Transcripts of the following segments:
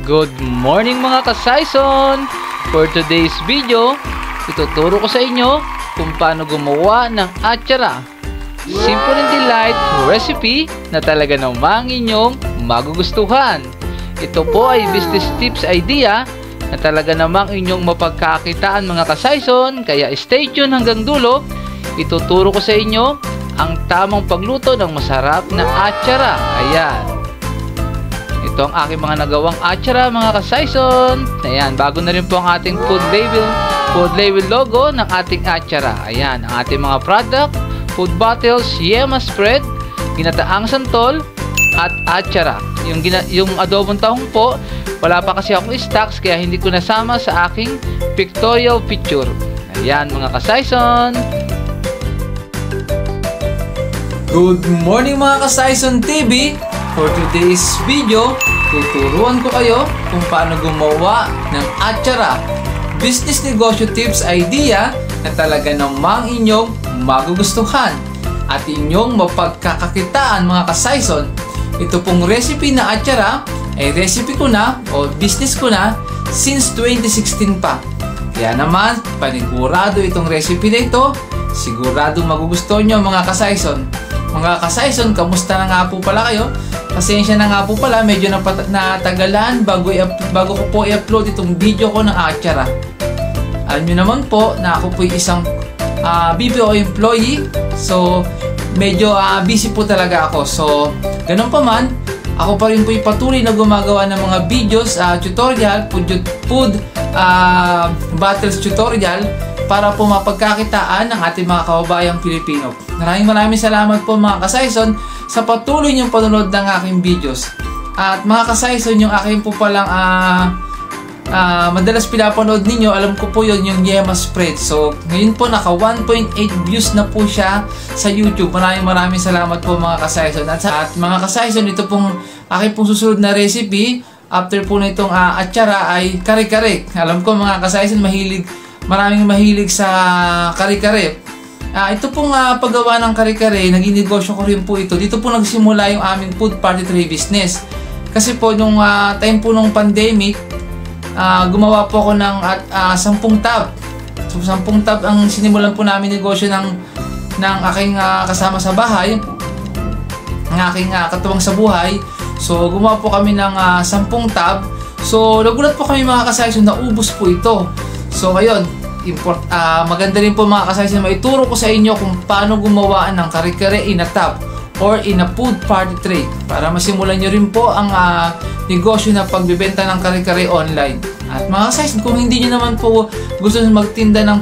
Good morning mga ka-Saison! For today's video, ituturo ko sa inyo kung paano gumawa ng atsara. Simple and delight recipe na talaga namang inyong magugustuhan. Ito po ay business tips idea na talaga namang inyong mapagkakitaan mga ka-Saison. Kaya stay tuned hanggang dulo. Ituturo ko sa inyo ang tamang pagluto ng masarap na atsara. Ayan. Ito ang aking mga nagawang atsara mga ka-Saison. Ayan, bago na rin po ang ating food label logo ng ating atsara. Ayan, ang ating mga product, food bottles, yema spread, ginataang santol, at atsara. Yung adobong tahong po, wala pa kasi akong stocks kaya hindi ko nasama sa aking pictorial picture. Ayan mga ka-Saison. Good morning mga ka-Saison TV! For today's video, tuturuan ko kayo kung paano gumawa ng atsara. Business negosyo tips idea na talaga namang inyong magugustuhan at inyong mapagkakakitaan mga ka-Saison. Ito pong recipe na atsara ay recipe ko na o business ko na since 2016 pa. Kaya naman, panigurado itong recipe na ito. Sigurado magugustuhan nyo mga ka-Saison. Mga ka-Saison, kamusta na nga po pala kayo? Pasensya na nga po pala, medyo natagalan bago ko po i-upload itong video ko ng atsara. Alam nyo naman po na ako po isang BPO employee. So, medyo busy po talaga ako. So, ganun pa man, ako pa rin po patuloy na gumagawa ng mga videos, tutorial, food battles tutorial para po mapagkakitaan ng ating mga kababayang Pilipino. Maraming salamat po mga ka-Saison sa patuloy niyong panonood ng aking videos. At mga ka-Saison, yung aking po palang madalas pinapanood ninyo, alam ko po yun, yung yema spread. So, ngayon po naka 1.8 views na po siya sa YouTube. Maraming salamat po mga ka-Saison. At mga ka-Saison, ito pong aking pong susunod na recipe after po na itong atsara ay kare-kare. Alam ko mga ka-Saison, maraming mahilig sa kare-kare. Ito pong paggawa ng kare-kare, naging negosyo ko rin po ito. Dito po nagsimula yung aming food party tray business. Kasi po nung time po nung pandemic, gumawa po ako ng 10 tab. So 10 tab ang sinimulan po namin negosyo ng aking kasama sa bahay, ng aking katuwang sa buhay. So gumawa po kami ng 10 tab. So nagulat po kami mga ka-Saison na ubos po ito. So ngayon, maganda rin po mga ka-Saison, maituro ko sa inyo kung paano gumawa ng kare-kare in a tub or in a food party tray para masimulan nyo rin po ang negosyo na pagbibenta ng kare-kare online. At mga ka-Saison, kung hindi nyo naman po gusto magtinda ng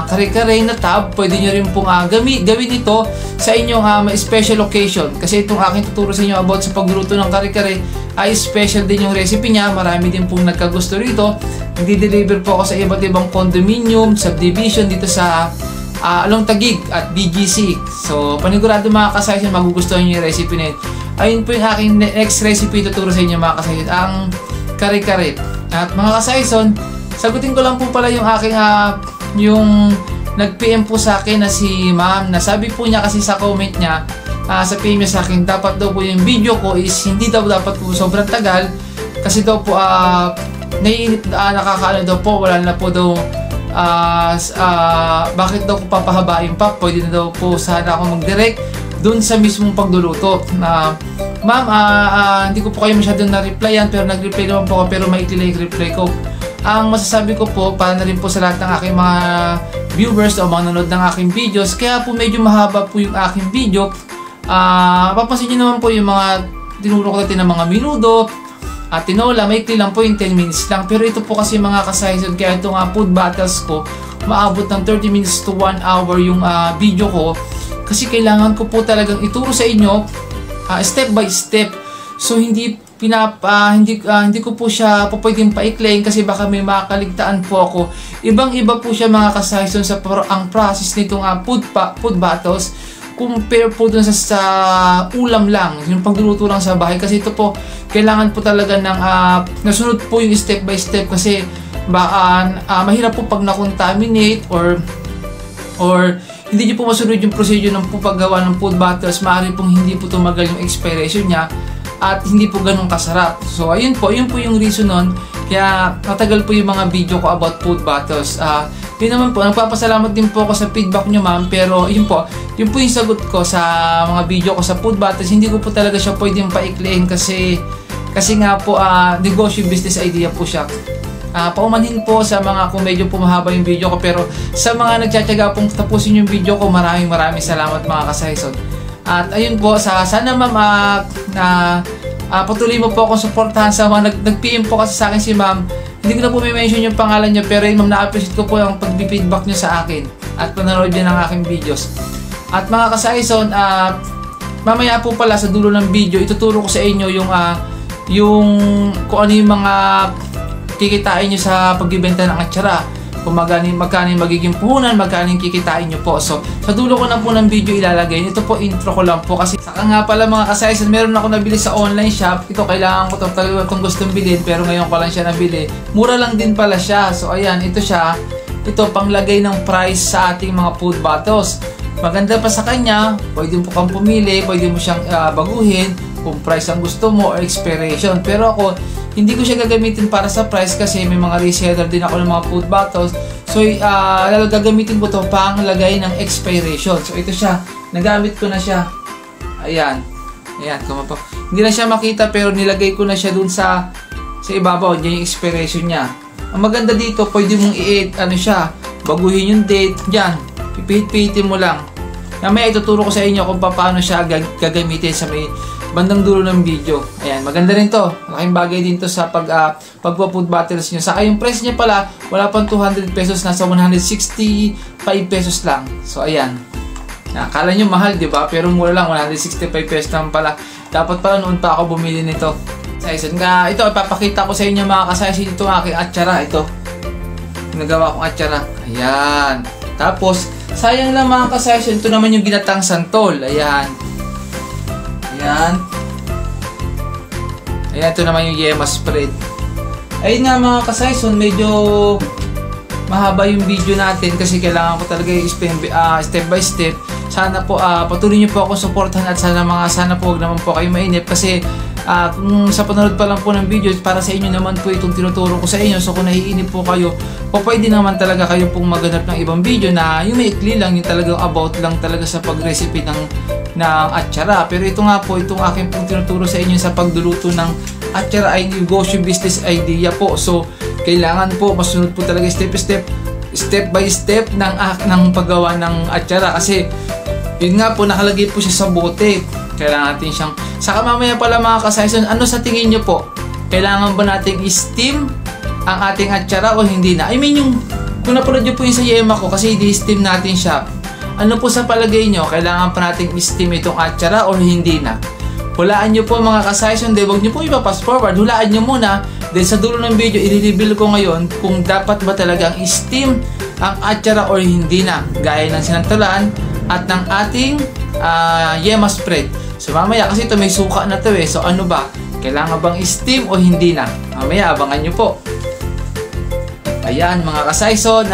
kare-kare na tub, pwede nyo rin pong gawin ito sa inyong special occasion. Kasi itong aking tuturo sa inyo about sa pagluluto ng kare-kare ay special din yung recipe niya. Marami din pong nagkagusto rito. Nagdi-deliver po ako sa iba't ibang condominium, subdivision dito sa Along Taguig at BGC. So, panigurado mga ka-Saison, magugustuhan nyo yung recipe na yun. Ayun po yung aking next recipe tuturo sa inyo mga ka-Saison, ang kare-kare. At mga ka-Saison, sagutin ko lang po pala yung aking yung nag-PM po sa akin na si ma'am, na sabi po niya kasi sa comment niya, sa PM niya sa akin, dapat daw po yung video ko is hindi daw dapat po sobrang tagal kasi daw po naiinit, nakakaano daw po, wala na po daw bakit daw ko papahabain pa, pwede na daw po sana ako mag-direct dun sa mismong pagluluto. Ma'am, hindi ko po kayo masyadong na-replyan pero nag-reply naman po ako, pero maikli lang yung reply ko. Ang masasabi ko po, para na rin po sa lahat ng aking mga viewers o mga nanonood ng aking videos, kaya po medyo mahaba po yung aking video. Papansin nyo naman po yung mga tinuro ko natin ng mga minuto at tinola, maikli lang po yung 10 minutes lang. Pero ito po kasi mga ka-Saison, kaya itong food battles ko, maabot ng 30 minutes to 1 hour yung video ko. Kasi kailangan ko po talagang ituro sa inyo step by step. So hindi ko po siya pwedeng pa-explain kasi baka may makakaligtaan po ako. Ibang-iba po siya mga ka-Saison sa ang process nitong food battles compare po dun sa ulam lang, yung pagluluto lang sa bahay. Kasi ito po, kailangan po talaga ng nasunod po yung step by step kasi mahirap po pag na-contaminate or hindi nyo po masunod yung procedure ng paggawa ng food battles, maaari pong hindi po tumagal yung expiration niya. at hindi po ganun kasarap. So ayun po, yun po yung reason nun kaya matagal po yung mga video ko about food battles. Yun naman po, nagpapasalamat din po ako sa feedback nyo ma'am, pero yun po yung sagot ko sa mga video ko sa food battles. Hindi ko po talaga siya pwedeng paikliin kasi nga po negosyo business idea po siya. Paumanhin po sa mga kung medyo pumahaba yung video ko, pero sa mga nagtsatsaga pong tapusin yung video ko, maraming salamat mga kasayson. At ayun po, sana ma'am patuloy mo po akong suportahan sa mga nag-PM po kasi sa akin si ma'am. Hindi ko na po may mention yung pangalan niya, pero yun ma'am, na-appreciate ko po yung pag-feedback niyo sa akin at panonood niya ng aking videos. At mga kasayson, mamaya po pala sa dulo ng video, ituturo ko sa inyo yung kung ano yung mga kikitain nyo sa pagbibenta ng atsara, kung magkano yung magiging puhunan, magkano yung kikitain nyo po. So sa dulo ko na po ng video ilalagay. Ito po intro ko lang po kasi saka nga pala mga kasayson, meron ako nabili sa online shop. Ito kailangan ko itong gustong bilhin, pero ngayon ko lang siya nabili. Mura lang din pala siya. So ayan, ito siya. Ito panglagay ng price sa ating mga food bottles. Maganda pa sa kanya, pwede mo kang pumili, pwede mo siyang baguhin kung price ang gusto mo or expiration. Pero ako, hindi ko siya gagamitin para sa price kasi may mga reseller din ako ng mga food bottles. So, gagamitin ko ito pang lagay ng expiration. So, ito siya. Nagamit ko na siya. Ayan. Ayan. Hindi na siya makita pero nilagay ko na siya dun sa ibabaw. Diyan yung expiration niya. Ang maganda dito, pwede mong baguhin yung date. Diyan. Pipihit-pihitin mo lang. Mamaya ituturo ko sa inyo kung paano siya gagamitin sa may bandang dulo ng video. Ayan, maganda rin to. Malaking bagay din to sa pagpa-food bottles nyo. Saka yung price niya pala, wala pang 200 pesos, nasa 165 pesos lang. So, ayan. Akala nyo mahal, di ba? Pero mura lang, 165 pesos lang pala. Dapat pala noon pa ako bumili nito. Sayson, ito, ipapakita ko sa inyo mga kasayson, ito aking atsara. Ito. Nagawa kong atsara. Ayan. Tapos, sayang lang mga kasayson, ito naman yung ginatang santol. Ayan. Ayan. Ayan, ito naman yung yema spread. Ayun nga mga kasayson, medyo mahaba yung video natin kasi kailangan ko talaga step by step. Sana po patuloy niyo po ako suportahan at sana po huwag naman po kayo mainip kasi kung sa panonood pa lang po ng video, para sa inyo naman po itong tinuturo ko sa inyo. So kung naiinip po kayo, pwede naman talaga kayo pong maghanap ng ibang video na yung maikli lang, yung talagang about lang talaga sa pag-recipe ng atsara. Pero ito nga po, itong aking pong tinuturo sa inyo sa pagluluto ng atsara ay negosyo business idea po. So kailangan po masunod po talaga step by step ng paggawa ng atsara kasi yun nga po, nakalagay po siya sa bote. Kailangan natin siyang saka mamaya pala mga kasayson, ano sa tingin nyo po? Kailangan ba nating i-steam ang ating atsara o hindi na? I mean kung napulad nyo po yung sa yema ko kasi i-steam natin siya. Ano po sa palagay nyo? Kailangan pa nating i-steam itong atsara o hindi na? Hulaan nyo po mga kasayson, huwag nyo po ipa-fast forward. Hulaan nyo muna. Then sa dulo ng video, i-reveal ko ngayon kung dapat ba talagang i-steam ang atsara o hindi na. Gaya ng sinantalan at ng ating yema spread. So mamaya kasi ito may suka na to So ano ba? Kailangan bang i-steam o hindi na? Mamaya abangan nyo po. Ayan mga kasayson,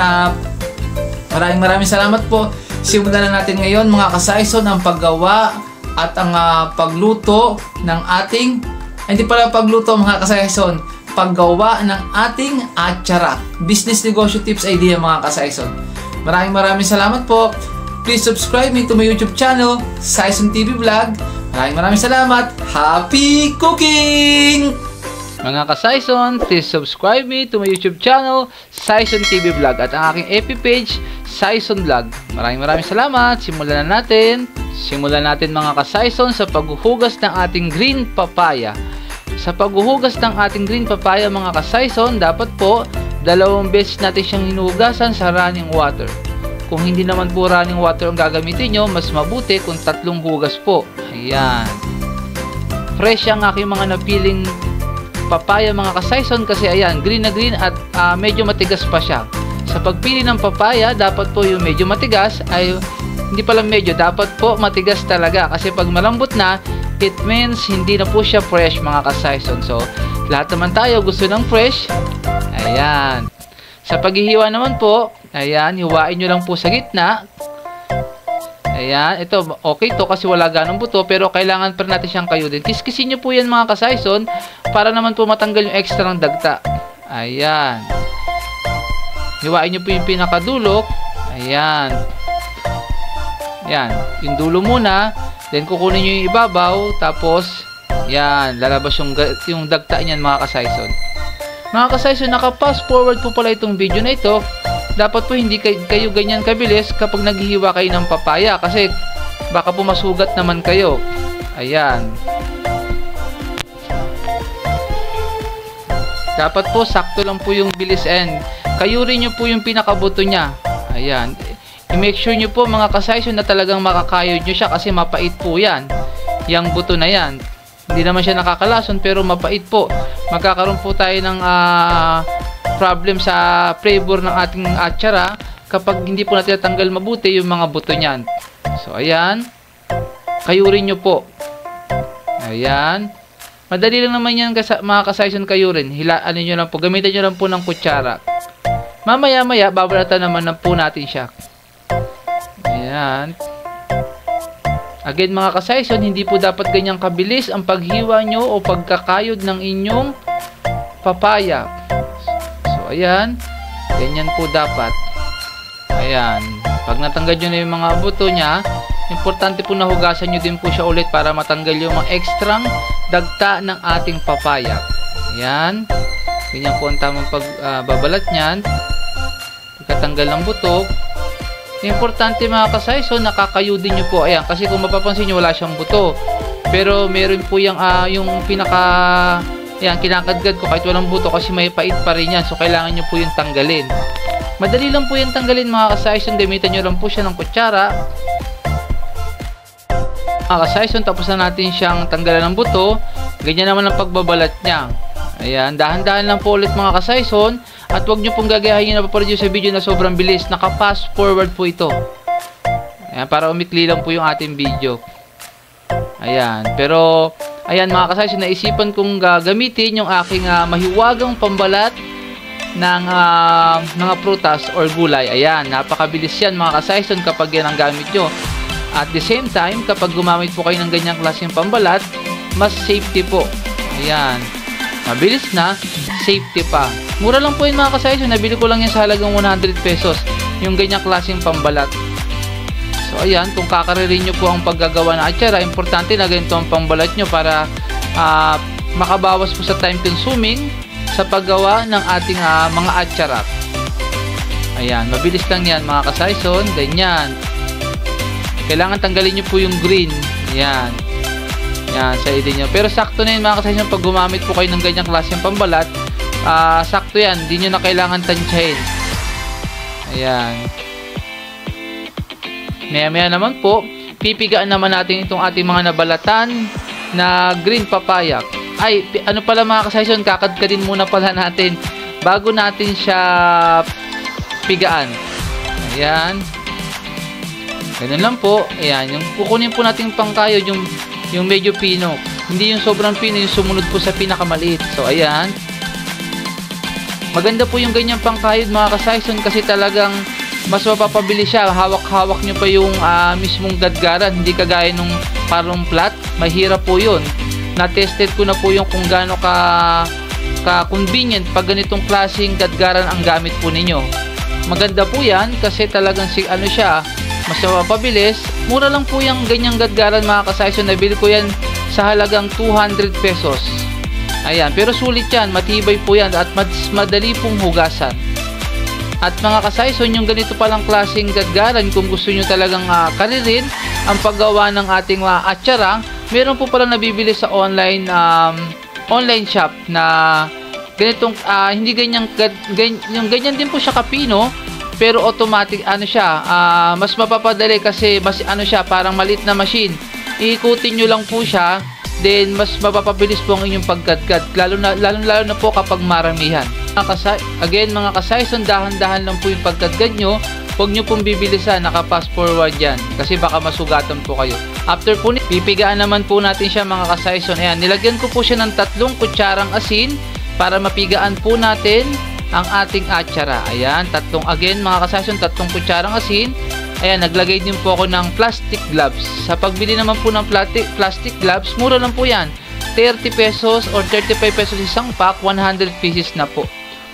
maraming salamat po. Simulan na natin ngayon mga kasayson ang paggawa at ang pagluto ng ating, hindi pala pagluto mga kasayson, paggawa ng ating atsara. Business negosyo tips idea mga kasayson. Maraming salamat po. Please subscribe me to my YouTube channel, Sayson TV Vlog. Maraming salamat. Happy cooking! Mga kasayson, please subscribe me to my YouTube channel, Sayson TV Vlog, at ang aking FB page, Sayson Vlog. Maraming salamat. Simulan natin mga kasayson sa paghuhugas ng ating green papaya. Sa paghuhugas ng ating green papaya mga kasayson, dapat po 2 beses natin siyang hinuhugasan sa running water. Kung hindi naman po running water ang gagamitin nyo, mas mabuti kung 3 hugas po. Ayan. Fresh ang aking mga napiling papaya mga kasayson kasi ayan, green na green at medyo matigas pa siya. Sa pagpili ng papaya, dapat po yung medyo matigas ay, hindi pala medyo, dapat po matigas talaga kasi pag malambot na, it means hindi na po siya fresh mga kasayson. So, lahat naman tayo gusto ng fresh. Ayan. Sa paghihiwa naman po, ayan, hiwain nyo lang po sa gitna. Ayan, ito, okay to kasi wala ganong buto, pero kailangan pa natin siyang kayudin. Kiskisin nyo po yan mga ka-Sison, para naman po matanggal yung extra ng dagta. Ayan. Hiwain nyo po yung pinakadulok. Ayan. Ayan, yung dulo muna, then kukunin nyo yung ibabaw, tapos, yan, lalabas yung dagta niyan mga ka-Sison. Mga ka-Sison, naka-fast forward po pala itong video na ito. Dapat po hindi kayo ganyan kabilis kapag naghihiwa kayo ng papaya, kasi baka po masugat naman kayo. Ayan. Dapat po sakto lang po yung bilis and kayurin nyo po yung pinakabuto niya. Ayan. I-make sure nyo po mga ka-Sison na talagang makakayod nyo siya kasi mapait po yan. Yang buto na yan. Hindi naman siya nakakalason pero mapait po. Magkakaroon po tayo ng problem sa flavor ng ating atsara kapag hindi po natin natanggal mabuti yung mga buto niyan. So ayan. Kayurin nyo po. Ayan. Madali lang naman yan mga ka-Sison kayurin. Hilaan nyo lang po. Gamitin nyo lang po ng kutsara. Mamaya-maya babalatan naman na po natin siya. Ayan. Again mga ka-Sison, hindi po dapat ganyang kabilis ang paghiwa nyo o pagkakayod ng inyong papaya. So ayan, ganyan po dapat. Ayan, pag natanggal nyo na yung mga buto nya, importante po na hugasan nyo din po siya ulit para matanggal yung mga ekstrang dagta ng ating papaya. Ayan, ganyan po ang tamang pagbabalat nyan. Pagkatanggal ng buto, importante mga ka-Sison, nakakayudin nyo po. Ayan, kasi kung mapapansin nyo, wala siyang buto. Pero meron po yung pinaka, ayan, kinakadgad ko kahit walang buto kasi may pait pa rin yan. So, kailangan nyo po yung tanggalin. Madali lang po yung tanggalin mga ka-Sison. Gamitan nyo lang po siya ng kutsara. Mga ka-Sison, tapos na natin siyang tanggalan ng buto. Ganyan naman ang pagbabalat niya. Ayan, dahan-dahan lang po ulit mga ka-Sison. At huwag nyo pong gagayahin na paparodyo sa video na sobrang bilis. Naka-fast forward po ito. Ayan, para umikli lang po yung ating video. Ayan, pero ayan mga ka-Sison, naisipan kong gagamitin yung aking mahiwagang pambalat ng mga prutas or gulay. Ayan, napakabilis yan mga ka-Sison kapag yan ang gamit nyo. At the same time, kapag gumamit po kayo ng ganyang klaseng pambalat, mas safety po. Ayan. Mabilis na, safety pa. Mura lang po yun mga ka-Sison. Nabili ko lang yan sa halagang 100 pesos. Yung ganyang klaseng pambalat. So ayan, kung kakaririn nyo po ang paggagawa ng atsara, importante na ganito ang pambalat nyo para makabawas po sa time consuming sa paggawa ng ating mga atsara. Ayan, mabilis lang yan mga ka-Sison. Ganyan. Kailangan tanggalin nyo po yung green. Ayan. Yan, sa idea nyo. Pero sakto na yun mga ka-Sison pag gumamit po kayo ng ganyang klaseng pambalat. Sakto yan. Hindi nyo na kailangan tansyahin. Ayan. Maya-maya naman po, pipigaan naman natin itong ating mga nabalatan na green papaya. Ay, ano pala mga ka-Sison, kakadkadin muna pala natin bago natin siya pigaan. Ayan. Ganun lang po. Ayan, yung kukunin po natin pangkayod, yung medyo pino. Hindi yung sobrang pino, yung sumunod po sa pinakamaliit. So, ayan. Maganda po yung ganyang pangkayod mga ka-Sison kasi talagang mas mapapabilis siya. Hawak-hawak nyo pa yung mismong gadgaran. Hindi kagaya nung parang flat. Mahirap po yun. Na-tested ko na po yung kung gaano ka-convenient pag ganitong klaseng gadgaran ang gamit po ninyo. Maganda po yan kasi talagang siya, mas mapapabilis. Mura lang po yung ganyang gadgaran mga ka-Sison. Nabili ko yan sa halagang 200 pesos. Ayan, pero sulit yan, matibay po yan at madali pong hugasan. At mga ka-Sison, yung ganito palang klaseng gadgaran, kung gusto nyo talagang karirin ang paggawa ng ating atsara, meron po palang nabibili sa online shop na ganitong, hindi yung ganyan din po siya kapino, pero automatic mas mapapadali kasi mas parang maliit na machine. Iikutin nyo lang po siya, then mas mapapabilis po ang inyong paggadgad, lalo na po kapag maramihan. Again mga ka-Sison, dahan-dahan lang po yung paggadgad nyo. Huwag nyo pong bibilisan, naka-fast forward yan kasi baka masugatan po kayo. After po, pipigaan naman po natin siya mga ka-Sison. Ayan, nilagyan ko po siya ng 3 kutsarang asin para mapigaan po natin ang ating atsara. Ayan, again mga ka-Sison, 3 kutsarang asin. Ayan, naglagay din po ako ng plastic gloves. Sa pagbili naman po ng plastic gloves, mura lang po yan. 30 pesos or 35 pesos isang pack, 100 pieces na po.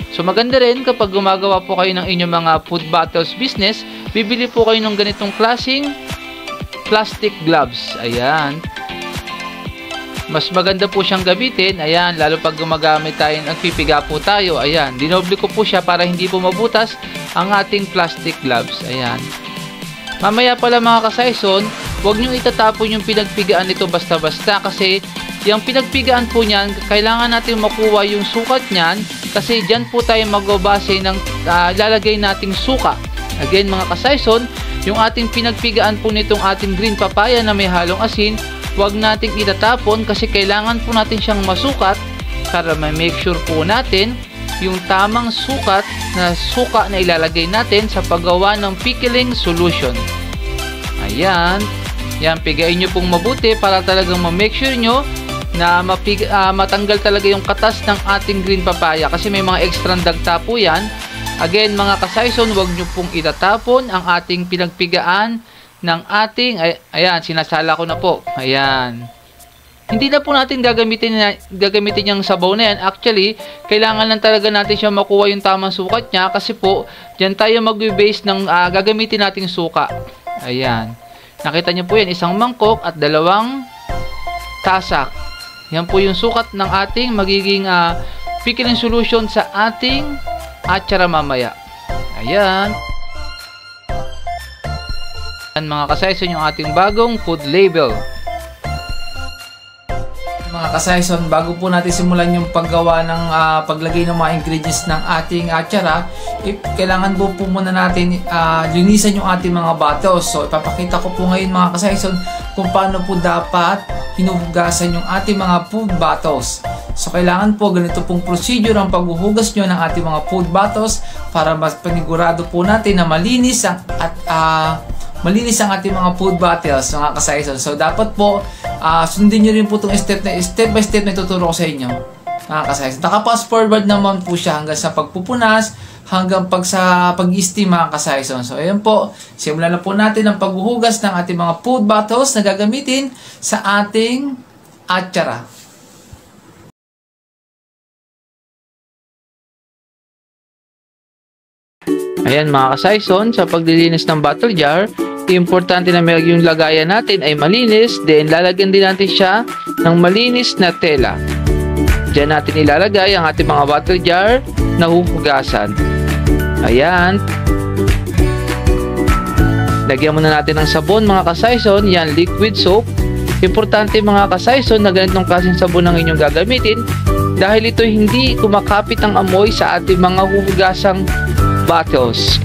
So maganda rin kapag gumagawa po kayo ng inyong mga food bottles business, bibili po kayo ng ganitong klaseng plastic gloves. Ayan. Mas maganda po siyang gamitin. Ayan, lalo pag gumagamit tayo, nagpipiga po tayo. Ayan, dinoble ko po siya para hindi po mabutas ang ating plastic gloves. Ayan. Mamaya pala mga ka-Saison, huwag nyo itatapon yung pinagpigaan nito basta-basta kasi yung pinagpigaan po niyan, kailangan natin makuha yung sukat niyan kasi dyan po tayo magbabase ng lalagay nating suka. Again mga ka-Saison, yung ating pinagpigaan po nitong ating green papaya na may halong asin, huwag nating itatapon kasi kailangan po natin siyang masukat para ma-make sure po natin yung tamang suka na ilalagay natin sa paggawa ng pickling solution. Ayan. Yan, pigain nyo pong mabuti para talagang ma-make sure nyo na matanggal talaga yung katas ng ating green papaya kasi may mga extra dagta po yan. Again mga ka-Saison, huwag nyo pong itatapon ang ating pinagpigaan ng ating, ayan, sinasala ko na po. Ayan. Hindi na po natin gagamitin yung sabaw na yan. Actually, kailangan lang talaga natin siya makuha yung tamang sukat niya kasi po, dyan tayo mag-base ng gagamitin nating suka. Ayan. Nakita niyo po yan, isang mangkok at 2 tasak. Yan po yung sukat ng ating magiging pickling solution sa ating atsara mamaya. Ayan. Mga ka-Saison, yung ating bagong food label. Mga ka-Saison, bago po natin simulan yung paggawa ng paglagay ng mga ingredients ng ating atsara, kailangan po muna natin linisan yung ating mga bottles. So ipapakita ko po ngayon mga ka-Saison kung paano po dapat hinuhugasan yung ating mga food bottles. So kailangan po ganito pong procedure ang paghuhugas nyo ng ating mga food bottles para mas panigurado po natin na malinis malinis ang ating mga food bottles, mga ka-Saison. So dapat po sundin nyo rin po itong step by step na ituturo ko sa inyo, mga ka-Saison. Naka-fast forward naman po siya hanggang sa pagpupunas, hanggang sa pag-steam, mga ka-Saison. So ayan po, simulan na po natin ang paghuhugas ng ating mga food bottles na gagamitin sa ating atsara. Ayan mga ka-Saison, sa paglilinis ng bottle jar, importante na yung lagayan natin ay malinis, then lalagyan din natin siya ng malinis na tela. Diyan natin ilalagay ang ating mga bottle jar na huhugasan. Ayan. Lagyan muna natin ng sabon mga ka-Saison, yan liquid soap. Importante mga ka-Saison na ganitong klaseng sabon ang inyong gagamitin dahil ito hindi kumakapit ang amoy sa ating mga huhugasang bottles.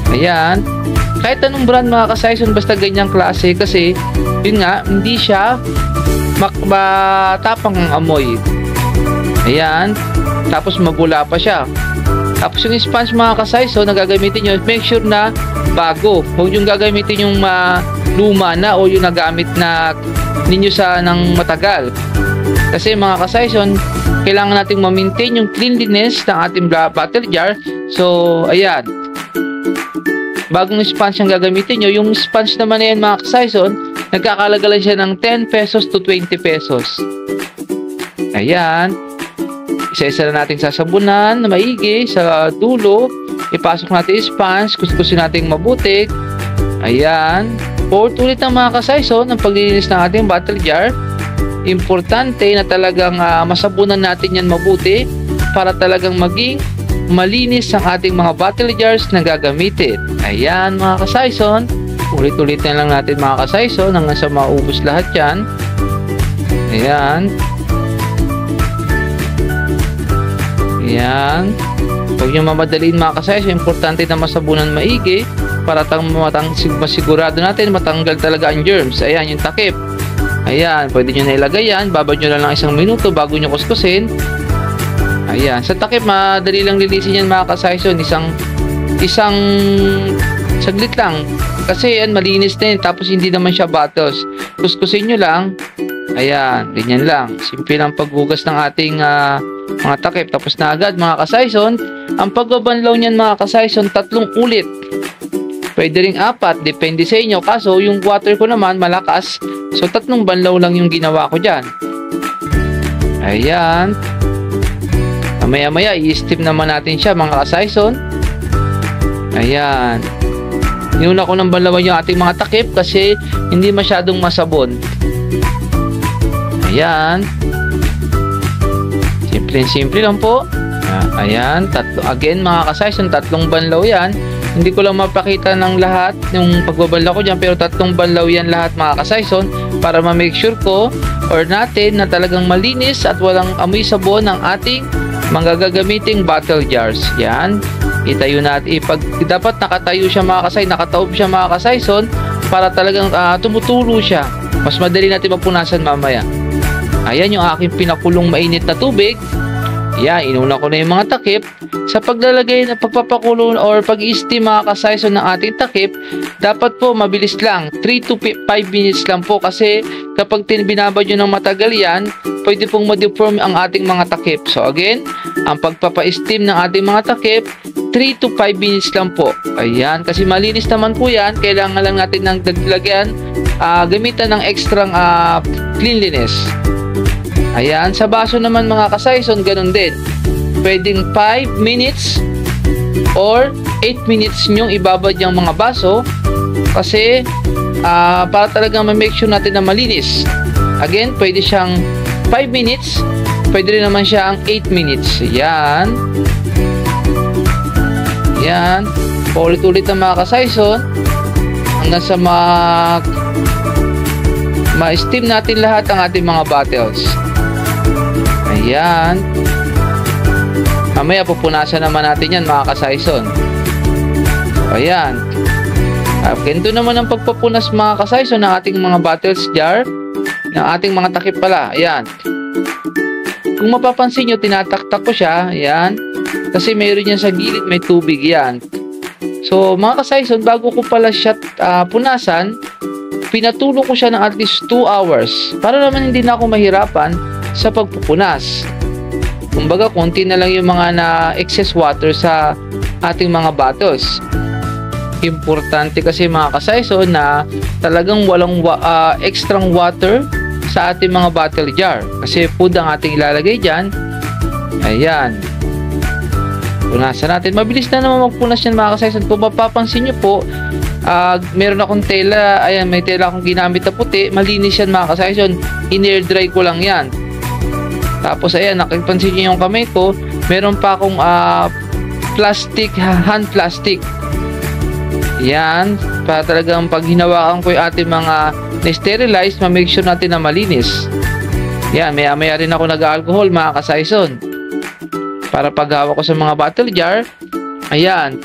Ayan. Kahit anong brand mga ka-Saison, basta ganyang klase kasi yun nga, hindi siya matapang ang amoy. Ayan. Tapos mabula pa siya. Tapos yung sponge mga ka-Saison na gagamitin nyo, make sure na bago. Huwag yung gagamitin yung luma na o yung nagamit na ninyo ng matagal. Kasi mga ka-Saison, kailangan nating ma-maintain yung cleanliness ng ating bottle jar. So, ayan. Bagong sponge ang gagamitin nyo. Yung sponge naman na yan mga ka-Saison, nagkakalaga lang siya ng 10 pesos to 20 pesos. Ayan. Isa-isa na natin sasabunan na maigi sa dulo. Ipasok natin yung sponge. Kuskusin natin mabuti. Ayan. Ulit ng mga ka-Saison ang paglilinis ng ating bottle jar. Importante na talagang masabunan natin yan mabuti para talagang maging malinis ang ating mga bottle jars na gagamitin. Ayan mga ka-Saison. Ulit-ulit na lang natin mga ka-Saison hanggang sa maubos lahat yan. Ayan. Ayan. Huwag nyo mamadaliin mga ka-Saison. Importante na masabunan maigi para masigurado natin matanggal talaga ang germs. Ayan yung takip. Ayan. Pwede nyo na ilagay yan. Babad nyo lang 1 minuto bago nyo kuskusin. Ayan. Sa takip, madali lang linisin yan mga ka-Saison. Isang saglit lang. Kasi yan, malinis din. Tapos hindi naman siya bottles. Kuskusin nyo lang. Ayan. Ganyan lang. Simple lang paghugas ng ating mga takip. Tapos na agad mga ka-Saison. Ang pagbabanlaw niyan mga ka-Saison, 3 ulit. Pwede ring 4, depende sa inyo. Kaso yung water ko naman malakas. So 3 banlaw lang yung ginawa ko dyan. Ayan. Maya-maya i-steam naman natin siya mga ka-Saison. Ayan. Inuna ko ng banlawan yung ating mga takip kasi hindi masyadong masabon. Ayan. Simple lang po. Ayan. Again mga ka-Saison, 3 banlaw yan. Hindi ko lang mapakita ng lahat yung pagbabanlaw ko dyan, pero 3 banlaw yan lahat mga ka-Saison para ma-make sure ko or natin na talagang malinis at walang amoy sabon ng ating mga gagamiting bottle jars. Yan. Itayo natin. Dapat nakatayo siya mga ka-Saison, nakataob siya mga ka-Saison para talagang tumutulo siya. Mas madali natin mapunasan mamaya. Ayan yung aking pinakulong mainit na tubig. Yan, inuna ko na yung mga takip. Sa paglalagay na pagpapakulo or pag-i-steam mga ka-Saison ng ating takip, dapat po mabilis lang. 3 to 5 minutes lang po kasi kapag binabad nyo ng matagal yan, pwede pong ma-deform ang ating mga takip. So again, ang pagpapa-steam ng ating mga takip, 3 to 5 minutes lang po. Ayan, kasi malinis naman po yan. Kailangan lang natin ng daglagyan, gamitan ng extra cleanliness. Ayan, sa baso naman mga ka-Saison, ganun din. Pwedeng 5 minutes or 8 minutes nyong ibabad yung mga baso kasi para talagang ma-make sure natin na malinis. Again, pwede siyang 5 minutes, pwede rin naman siyang 8 minutes. Ayan. Ayan. Paulit-ulit ang mga ka-Saison hanggang sa ma-steam natin lahat ang ating mga bottles. Ayan. Mamaya pupunasan naman natin yan mga ka-Saison. Ayan. Ganito naman ang pagpapunas mga ka-Saison ng ating mga bottles jar, ng ating mga takip pala. Ayan. Kung mapapansin nyo, tinataktak ko siya. Ayan. Kasi mayroon yan sa gilid, may tubig yan. So mga ka-Saison, bago ko pala siya punasan, pinatulo ko siya ng at least 2 hours para naman hindi na ako mahirapan sa pagpupunas. Kumbaga, konti na lang yung mga na-excess water sa ating mga bottles. Importante kasi mga ka-Saison na talagang walang extra water sa ating mga bottle jar. Kasi food ang ating ilalagay dyan. Ayan. Punasan natin. Mabilis na naman magpunas yan mga ka-Saison. Kung mapapansin nyo po, meron akong tela. Ayan, may tela akong ginamit na puti. Malinis yan mga ka-Saison. In-air dry ko lang yan. Tapos ayan, nakipansin nyo yung kamay ko, meron pa akong plastic, hand plastic. Yan, para talagang pag hinawakan ko yung ating mga na-sterilize, ma-make sure natin na malinis. Yan, maya rin ako nag-alcohol mga ka-Saison. Para paghawak ko sa mga bottle jar, ayan,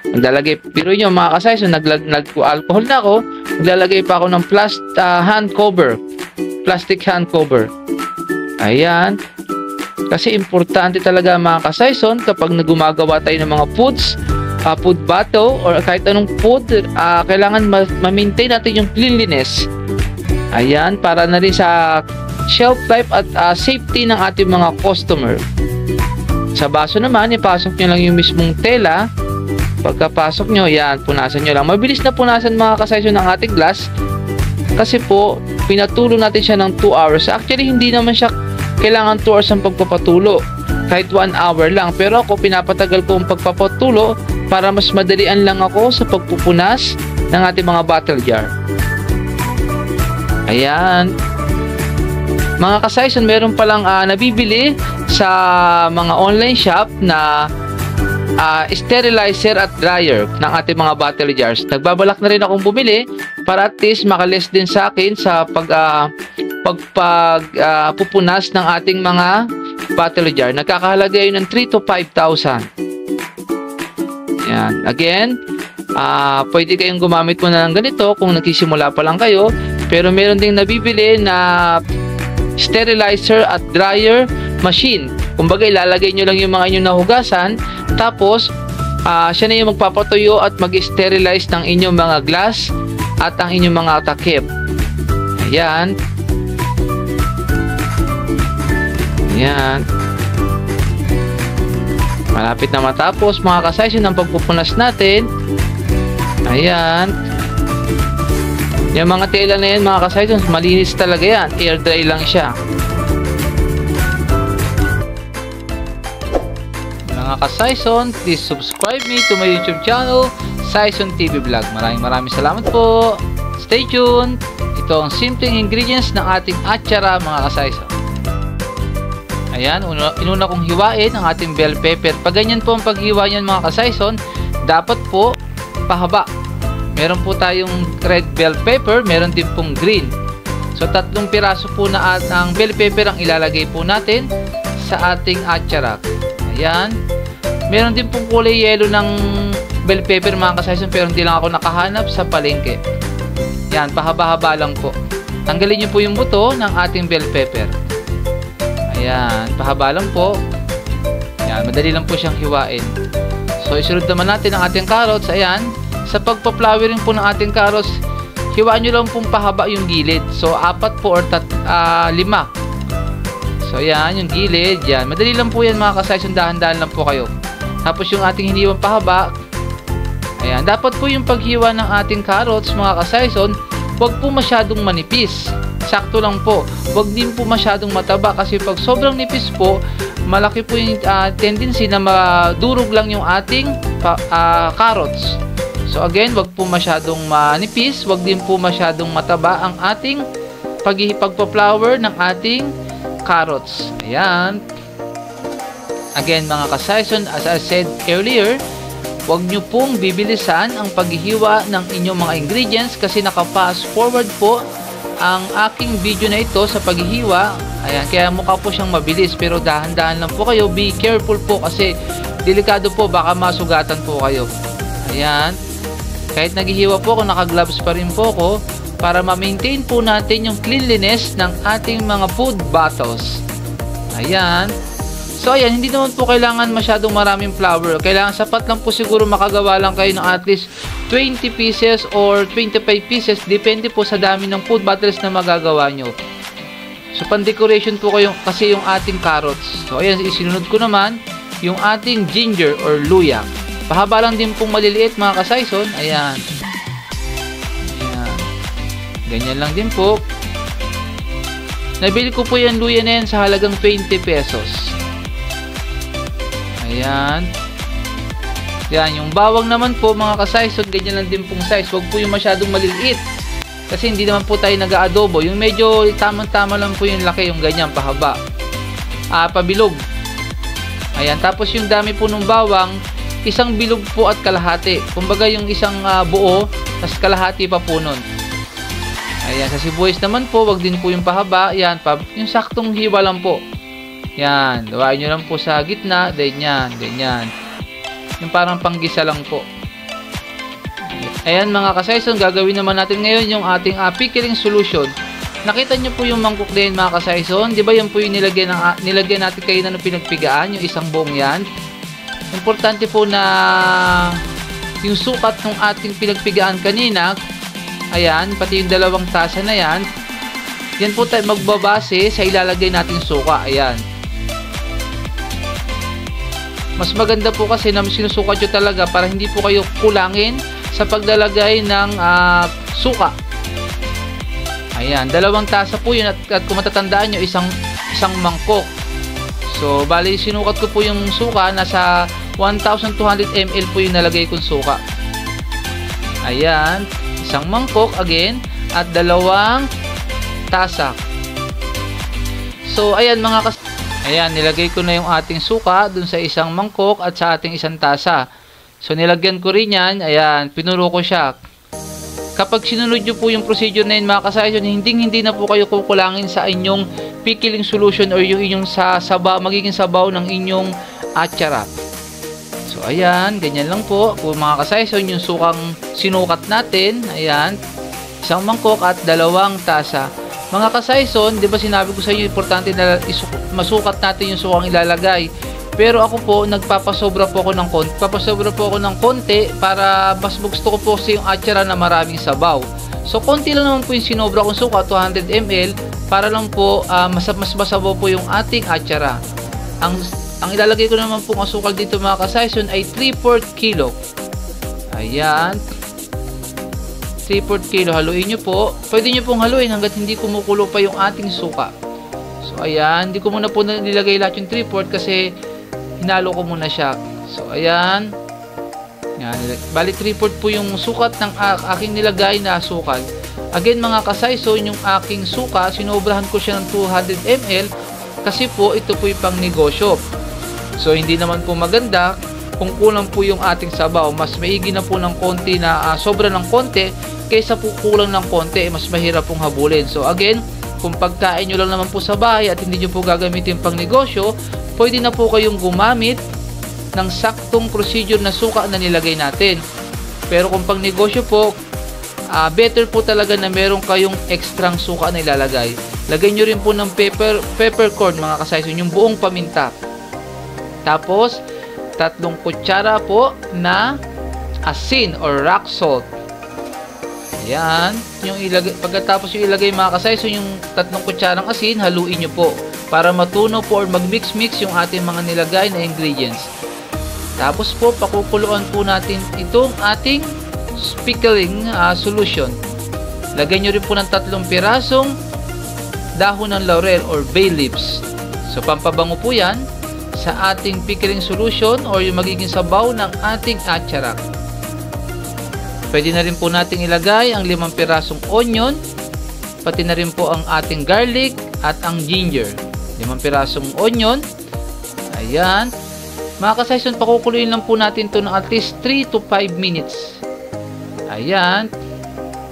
naglalagay, pero nyo mga ka-Saison, nag-alcohol na ako, naglalagay pa ako ng hand cover, plastic hand cover. Ayan. Kasi importante talaga mga ka-Saison kapag nagumagawa tayo ng mga foods, food bottle or kahit anong food, kailangan ma-maintain natin yung cleanliness. Ayan, para na rin sa shelf life at safety ng ating mga customer. Sa baso naman, ipasok nyo lang yung mismong tela. Pagkapasok nyo, yan, punasan nyo lang. Mabilis na punasan mga ka-Saison ng ating glass. Kasi po, pinatulo natin siya ng 2 hours. Actually, hindi naman siya kailangan 2 hours ang pagpapatulo. Kahit 1 hour lang. Pero ako, pinapatagal ko ang pagpapatulo para mas madalian lang ako sa pagpupunas ng ating mga bottle jar. Ayan. Mga ka-Saison, meron palang nabibili sa mga online shop na sterilizer at dryer ng ating mga bottle jars. Nagbabalak na rin akong bumili para at least makaless din sa akin sa pagpupunas ng ating mga bottle jar. Nagkakahalaga yun ng 3 to 5,000. Yan. Again, pwede kayong gumamit mo na ng ganito kung nagsisimula pa lang kayo. Pero meron ding nabibili na sterilizer at dryer machine. Kumbaga, ilalagay nyo lang yung mga inyong nahugasan. Tapos, siya na yung magpapatuyo at mag-sterilize ng inyong mga glass at ang inyong mga takip. Ayan. Ayan. Malapit na matapos mga ka-Saison ang pagpupunas natin. Ayan. Yung mga tela na yan mga ka-Saison, malinis talaga yan. Air dry lang siya. Mga ka-Saison, please subscribe me to my YouTube channel, Saison TV Vlog. Maraming salamat po. Stay tuned. Ito ang simpleng ingredients ng ating atsara mga ka-Saison. Ayan, inuna kong hiwain ang ating bell pepper. Pag ganyan po ang paghiwa niyan mga ka-Saison, dapat po pahaba. Meron po tayong red bell pepper, meron din pong green. So 3 piraso po na ang bell pepper ang ilalagay po natin sa ating atsara. Ayan. Meron din pong kulay yellow ng bell pepper mga ka-Saison, pero hindi lang ako nakahanap sa palengke. Yan, pahaba-haba lang po. Tanggalin nyo po yung buto ng ating bell pepper. Ayan, pahaba lang po. Ayan, madali lang po siyang hiwain. So, isunod naman natin ang ating carrots. Ayan, sa pagpa-flowering po ng ating carrots, hiwaan nyo lang pong pahaba yung gilid. So, 4 po or 5. So, ayan, yung gilid. Yan, madali lang po yan mga ka-Saison. Dahan-dahan lang po kayo. Tapos, yung ating hiniwang pahaba, ayan, dapat po yung paghiwa ng ating carrots mga ka-Saison, huwag po masyadong manipis. Sakto lang po. Huwag din po masyadong mataba kasi pag sobrang nipis po, malaki po yung tendency na madurog lang yung ating carrots. So again, huwag po masyadong manipis, huwag din po masyadong mataba ang ating pagpa-flower ng ating carrots. Ayan. Again mga ka-Saison, as I said earlier, huwag nyo pong bibilisan ang paghihiwa ng inyong mga ingredients kasi naka-fast forward po ang aking video na ito sa paghihiwa. Ayan, kaya mukha po siyang mabilis pero dahan-dahan lang po kayo. Be careful po kasi delikado po, baka masugatan po kayo. Ayan. Kahit naghihiwa po ako, naka-gloves pa rin po ako para ma-maintain po natin yung cleanliness ng ating mga food bottles. Ayan. So ayan, hindi naman po kailangan masyadong maraming flour. Kailangan sapat lang po siguro makagawa lang kayo ng at least 20 pieces or 25 pieces. Depende po sa dami ng food bottles na magagawa nyo. So pan-decoration po kayo kasi yung ating carrots. So ayan, isinunod ko naman yung ating ginger or luya. Pahaba lang din pong maliliit mga ka-Saison. Ayan. Ayan. Ganyan lang din po. Nabili ko po yung luya na yan sa halagang 20 pesos. Ayan. Yan, yung bawang naman po mga ka-Saison, ganyan lang din pong size. Huwag po yung masyadong maliliit. Kasi hindi naman po tayo nag-aadobo. Yung medyo tamang-tama lang po yung laki, yung ganyan, pahaba. Pabilog. Ayan, tapos yung dami po ng bawang, isang bilog po at kalahati. Kumbaga yung isang buo, tas kalahati pa po nun. Ayan, sa sibuyas naman po, wag din po yung pahaba. Ayan, yung saktong hiwa lang po. Yan, gawain nyo lang po sa gitna, ganyan, ganyan. Yung parang panggisa lang po. Ayan mga ka-Saison, gagawin naman natin ngayon yung ating pickling solution. Nakita nyo po yung mangkok din mga ka-Saison, di ba yan po yung nilagyan natin kayo na pinagpigaan, yung isang buong yan. Importante po na yung sukat ng ating pinagpigaan kanina, ayan, pati yung 2 tasa na yan, yan po tayo magbabase sa ilalagay nating suka, ayan. Mas maganda po kasi na sinusukat nyo talaga para hindi po kayo kulangin sa paglalagay ng suka. Ayan, 2 tasa po yun at kung matatandaan nyo, isang mangkok. So, bali sinukat ko po yung suka, nasa 1,200 ml po yung nalagay kong suka. Ayan, isang mangkok again at 2 tasa. So, ayan mga ayan, nilagay ko na yung ating suka dun sa isang mangkok at sa ating 1 tasa. So, nilagyan ko rin yan. Ayan, pinulo ko siya. Kapag sinunod nyo po yung procedure na yun mga ka-Saison, hindi na po kayo kukulangin sa inyong pickling solution or yung inyong magiging sabaw ng inyong atsara. So, ayan, ganyan lang po. Kung mga ka-Saison, yung sukang sinukat natin, ayan, 1 mangkok at 2 tasa. Mga ka-Saison, di ba sinabi ko sa inyo, importante na masukat natin yung sukang ilalagay. Pero ako po, nagpapasobra po ako ng konti para mas gusto ko po kasi yung atsara na maraming sabaw. So, konti lang naman po yung sinobra kong suka, 200 ml, para lang po mas masabaw po yung ating atsara. Ang ilalagay ko naman pong asukal dito mga ka-Saison ay 3/4 kilo. Ayan. 3/4 kilo. Haluin nyo po. Pwede nyo pong haluin hanggat hindi kumukulo pa yung ating suka. So, ayan. Hindi ko muna po nilagay lahat yung 3/4 kasi hinalo ko muna siya. So, ayan. Yan. Bali, 3/4 po yung sukat ng aking nilagay na sukal. Again, mga ka-Saison, yung aking suka, sinobrahan ko siya ng 200 ml kasi po, ito po yung pang negosyo. So, hindi naman po maganda kung kulang po yung ating sabaw. Mas maigi na po ng konti na sobra ng konti kaysa po kulang ng konti, mas mahirap pong habulin. So again, kung pagkain nyo lang naman po sa bahay at hindi nyo po gagamitin pang negosyo, pwede na po kayong gumamit ng saktong procedure na suka na nilagay natin. Pero kung pang negosyo po, better po talaga na meron kayong ekstrang suka na ilalagay. Lagay nyo rin po ng peppercorn, mga ka-Saison, yung buong paminta. Tapos 3 kutsara po na asin or rock salt. Ayan. Yung ilagay, pagkatapos yung ilagay, mga ka-Saison, yung 3 kutsarang asin, haluin nyo po para matunaw po or mag-mix-mix yung ating mga nilagay na ingredients. Tapos po, pakukuluan po natin itong ating pickling solution. Lagay nyo rin po ng 3 pirasong dahon ng laurel or bay leaves. So, pampabango po yan sa ating pickling solution or yung magiging sabaw ng ating atchara. Pwede na rin po nating ilagay ang 5 pirasong onion, pati na rin po ang ating garlic at ang ginger. 5 pirasong onion. Ayan. Mga ka-Saison, pakukuluin lang po natin ito ng at least 3 to 5 minutes. Ayan.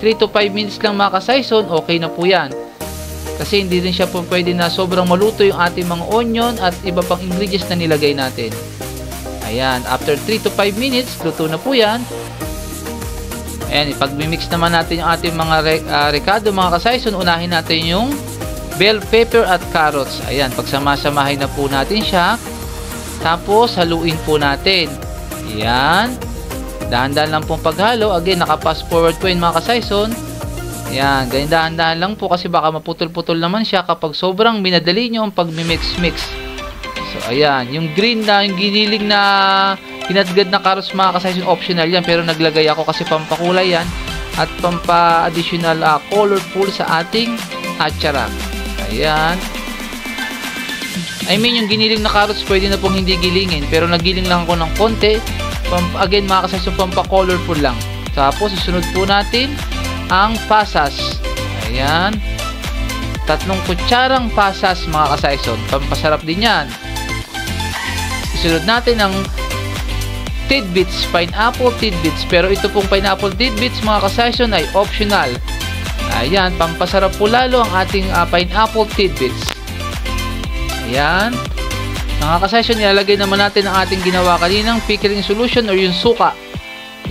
3 to 5 minutes lang, mga ka-Saison, okay na po yan. Kasi hindi rin siya po pwede na sobrang maluto yung ating mga onion at iba pang ingredients na nilagay natin. Ayan, after 3 to 5 minutes, luto na po yan. Ayan, ipag-mix naman natin yung ating mga recado, mga ka-Saison. Unahin natin yung bell pepper at carrots. Ayan, pagsama-samahin na po natin siya. Tapos, haluin po natin. Ayan. Dahan-dahan lang pong paghalo. Again, naka-fast forward po yun, mga ka-Saison. Ayan, ganyan dahan-dahan lang po kasi baka maputol-putol naman siya kapag sobrang minadali nyo ang pag-mix-mix. So, ayan. Yung green na, yung giniling na hinadgad na carrots, mga ka-Saison, optional yan. Pero naglagay ako kasi pampakulay yan at pampa-additional colorful sa ating atchara. Ayan. I mean, yung giniling na carrots pwede na pong hindi gilingin. Pero nagiling lang ako ng konti. Again, mga ka-Saison, pampa-colorful lang. Tapos, isunod po natin ang pasas. Ayan. 3 kutsarang pasas, mga ka-Saison. Pampasarap din yan. Isunod natin ang tidbits, pineapple tidbits. Pero ito pong pineapple tidbits, mga ka-Saison, ay optional. Ayan. Pampasarap po lalo ang ating pineapple tidbits. Ayan. Mga ka-Saison, ilalagay naman natin ang ating ginawa kaninang pickling solution or yung suka.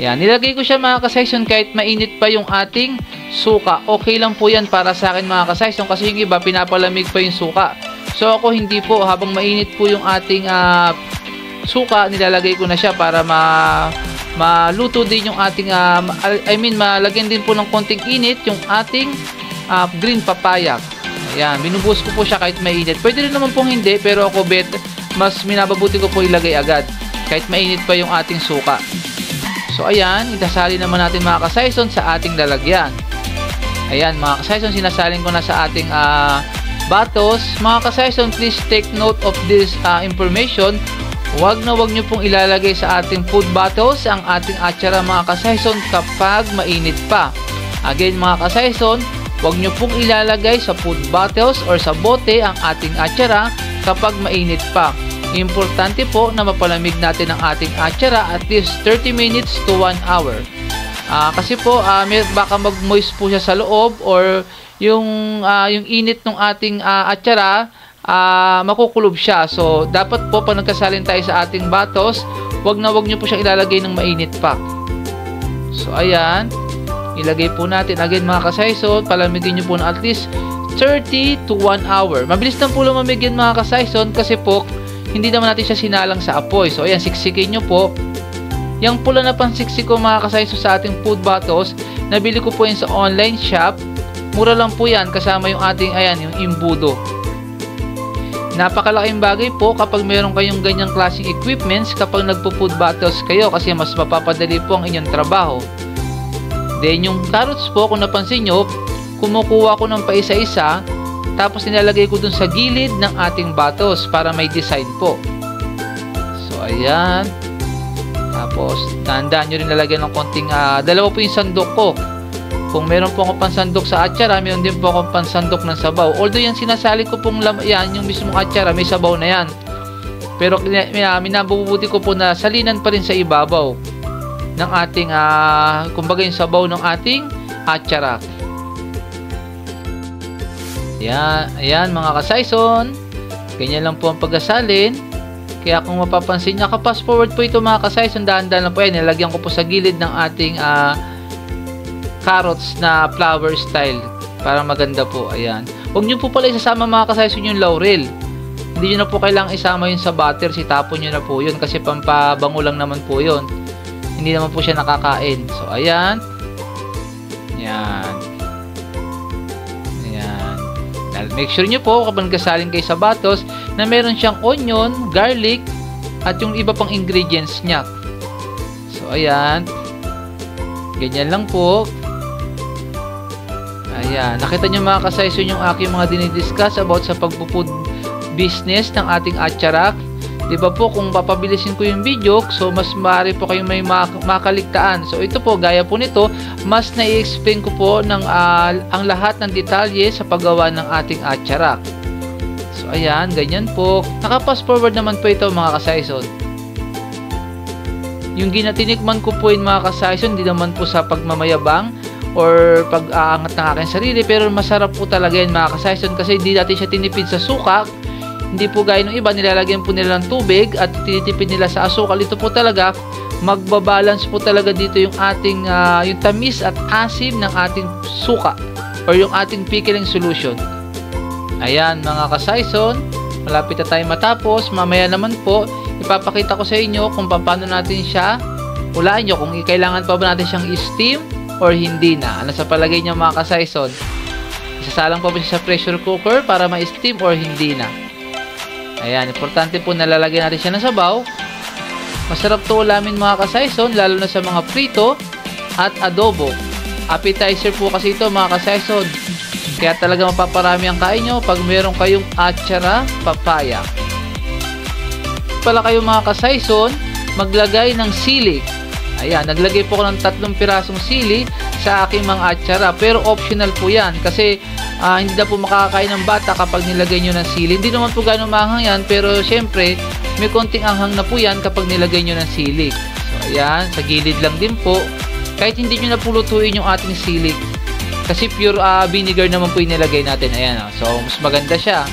Yan, nilagay ko siya, mga ka-Saison, kahit mainit pa yung ating suka. Okay lang po yan para sa akin, mga ka-Saison, kasi yung iba pinapalamig pa yung suka. So ako hindi po, habang mainit po yung ating suka, nilalagay ko na siya para maluto din yung ating malagyan din po ng konting init yung ating green papaya. Ayan, binubuhos ko po siya kahit mainit. Pwede rin naman pong hindi, pero ako mas minababuti ko po ilagay agad kahit mainit pa yung ating suka. So, ayan, itasali naman natin, mga ka-Saison, sa ating lalagyan. Ayan, mga ka-Saison, sinasalin ko na sa ating batos. Mga ka-Saison, please take note of this information. Huwag nyo pong ilalagay sa ating food bottles ang ating atchara, mga ka-Saison, kapag mainit pa. Again, mga ka-Saison, huwag nyo pong ilalagay sa food bottles or sa bote ang ating atchara kapag mainit pa. Importante po na mapalamig natin ang ating atchara at least 30 minutes to 1 hour. Kasi po baka mag-moist po siya sa loob or yung init ng ating atchara makukulob siya. So dapat po pag nagkasalin tayo sa ating batos, wag nyo po siyang ilalagay ng mainit pa. So ayan, ilagay po natin again, mga ka-Saison, palamigin nyo po na at least 30 to 1 hour. Mabilis lang po lumamig yan, mga ka-Saison, kasi po hindi naman natin siya sinalang sa apoy. So ayan, siksikin nyo po. Yung pula na pansiksik ko, mga ka-Saison, sa ating food bottles, nabili ko po yan sa online shop. Mura lang po yan, kasama yung ating, ayan, yung imbudo. Napakalaking bagay po kapag meron kayong ganyang klaseng equipments kapag nagpo-food bottles kayo, kasi mas mapapadali po ang inyong trabaho. Then yung carrots po, kung napansin nyo, kumukuha ko ng paisa-isa, tapos nilalagay ko dun sa gilid ng ating batos para may design po. So ayan. Tapos tandaan nyo rin lalagyan ng konting, dalawa po yung sandok ko. Kung meron po akong pansandok sa atsara, meron din po akong pansandok ng sabaw. Although yan sinasali ko pong yan, yung mismong atsara, may sabaw na yan. Pero minabubuti ko po na salinan pa rin sa ibabaw ng ating, kumbaga yung sabaw ng ating atsara. Ayan mga ka-Saison. Ganyan lang po ang pagkasalin. Kaya kung mapapansin nyo, fast forward po ito mga ka-Saison, dahan-dahan lang po yan. Nilagyan ko po sa gilid ng ating carrots na flower style para maganda po. Ayan. Huwag nyo po pala isasama mga ka-Saison yung laurel. Hindi nyo na po kailangang isama yun sa butter. Sitapon nyo na po yun kasi pampabango lang naman po yun. Hindi naman po siya nakakain. So ayan. Ayan. Ayan. Make sure nyo po kapag kasalin kayo sa batos na meron siyang onion, garlic at yung iba pang ingredients niya. So ayan. Ganyan lang po. Ayan, nakita nyo mga ka-Saison yung aking mga dinidiscuss about sa pagpo-food business ng ating atcharak. Diba po, kung papabilisin ko yung video, so mas maaari po kayong may makaligtaan. So ito po, gaya po nito, mas na-i-explain ko po ng, ang lahat ng detalye sa paggawa ng ating atcharak. So ayan, ganyan po. Naka-fast forward naman po ito mga ka-Saison. Yung ginatinikman ko po yung mga ka-Saison, hindi naman po sa pagmamayabang or pag-aangat ng aking sarili, pero masarap po talaga yan mga ka-Saison kasi hindi natin siya tinipid sa suka. Hindi po gaya ng iba, nilalagyan po nila ng tubig at tinitipid nila sa asukal. Ito po talaga, magbabalance po talaga dito yung ating yung tamis at asim ng ating suka or yung ating pickling solution. Ayan mga ka-Saison, malapit na tayo matapos. Mamaya naman po, ipapakita ko sa inyo kung paano natin siya, hulaan nyo kung kailangan pa ba natin siyang i-steam or hindi na. Ano sa palagay niyo mga ka-Saison? Isasalang pa ba siya sa pressure cooker para ma-steam or hindi na? Ayan, importante po na lalagyan natin siya ng sabaw. Masarap to ulamin mga ka-Saison, lalo na sa mga prito at adobo. Appetizer po kasi ito mga ka-Saison. Kaya talaga mapaparami ang kain nyo pag meron kayong atchara papaya. Pala kayo mga ka-Saison, maglagay ng sili. Ayan, naglagay po ako ng 3 pirasong sili sa aking mga atchara. Pero optional po yan kasi hindi na po makakakain ng bata kapag nilagay nyo ng sili. Hindi naman po gano'ng maanghang yan, pero syempre may konting anghang na po yan kapag nilagay nyo ng sili. So ayan, sa gilid lang din po. Kahit hindi nyo na pulutuin yung ating sili kasi pure vinegar naman po yung nilagay natin. Ayan, so mas maganda siya.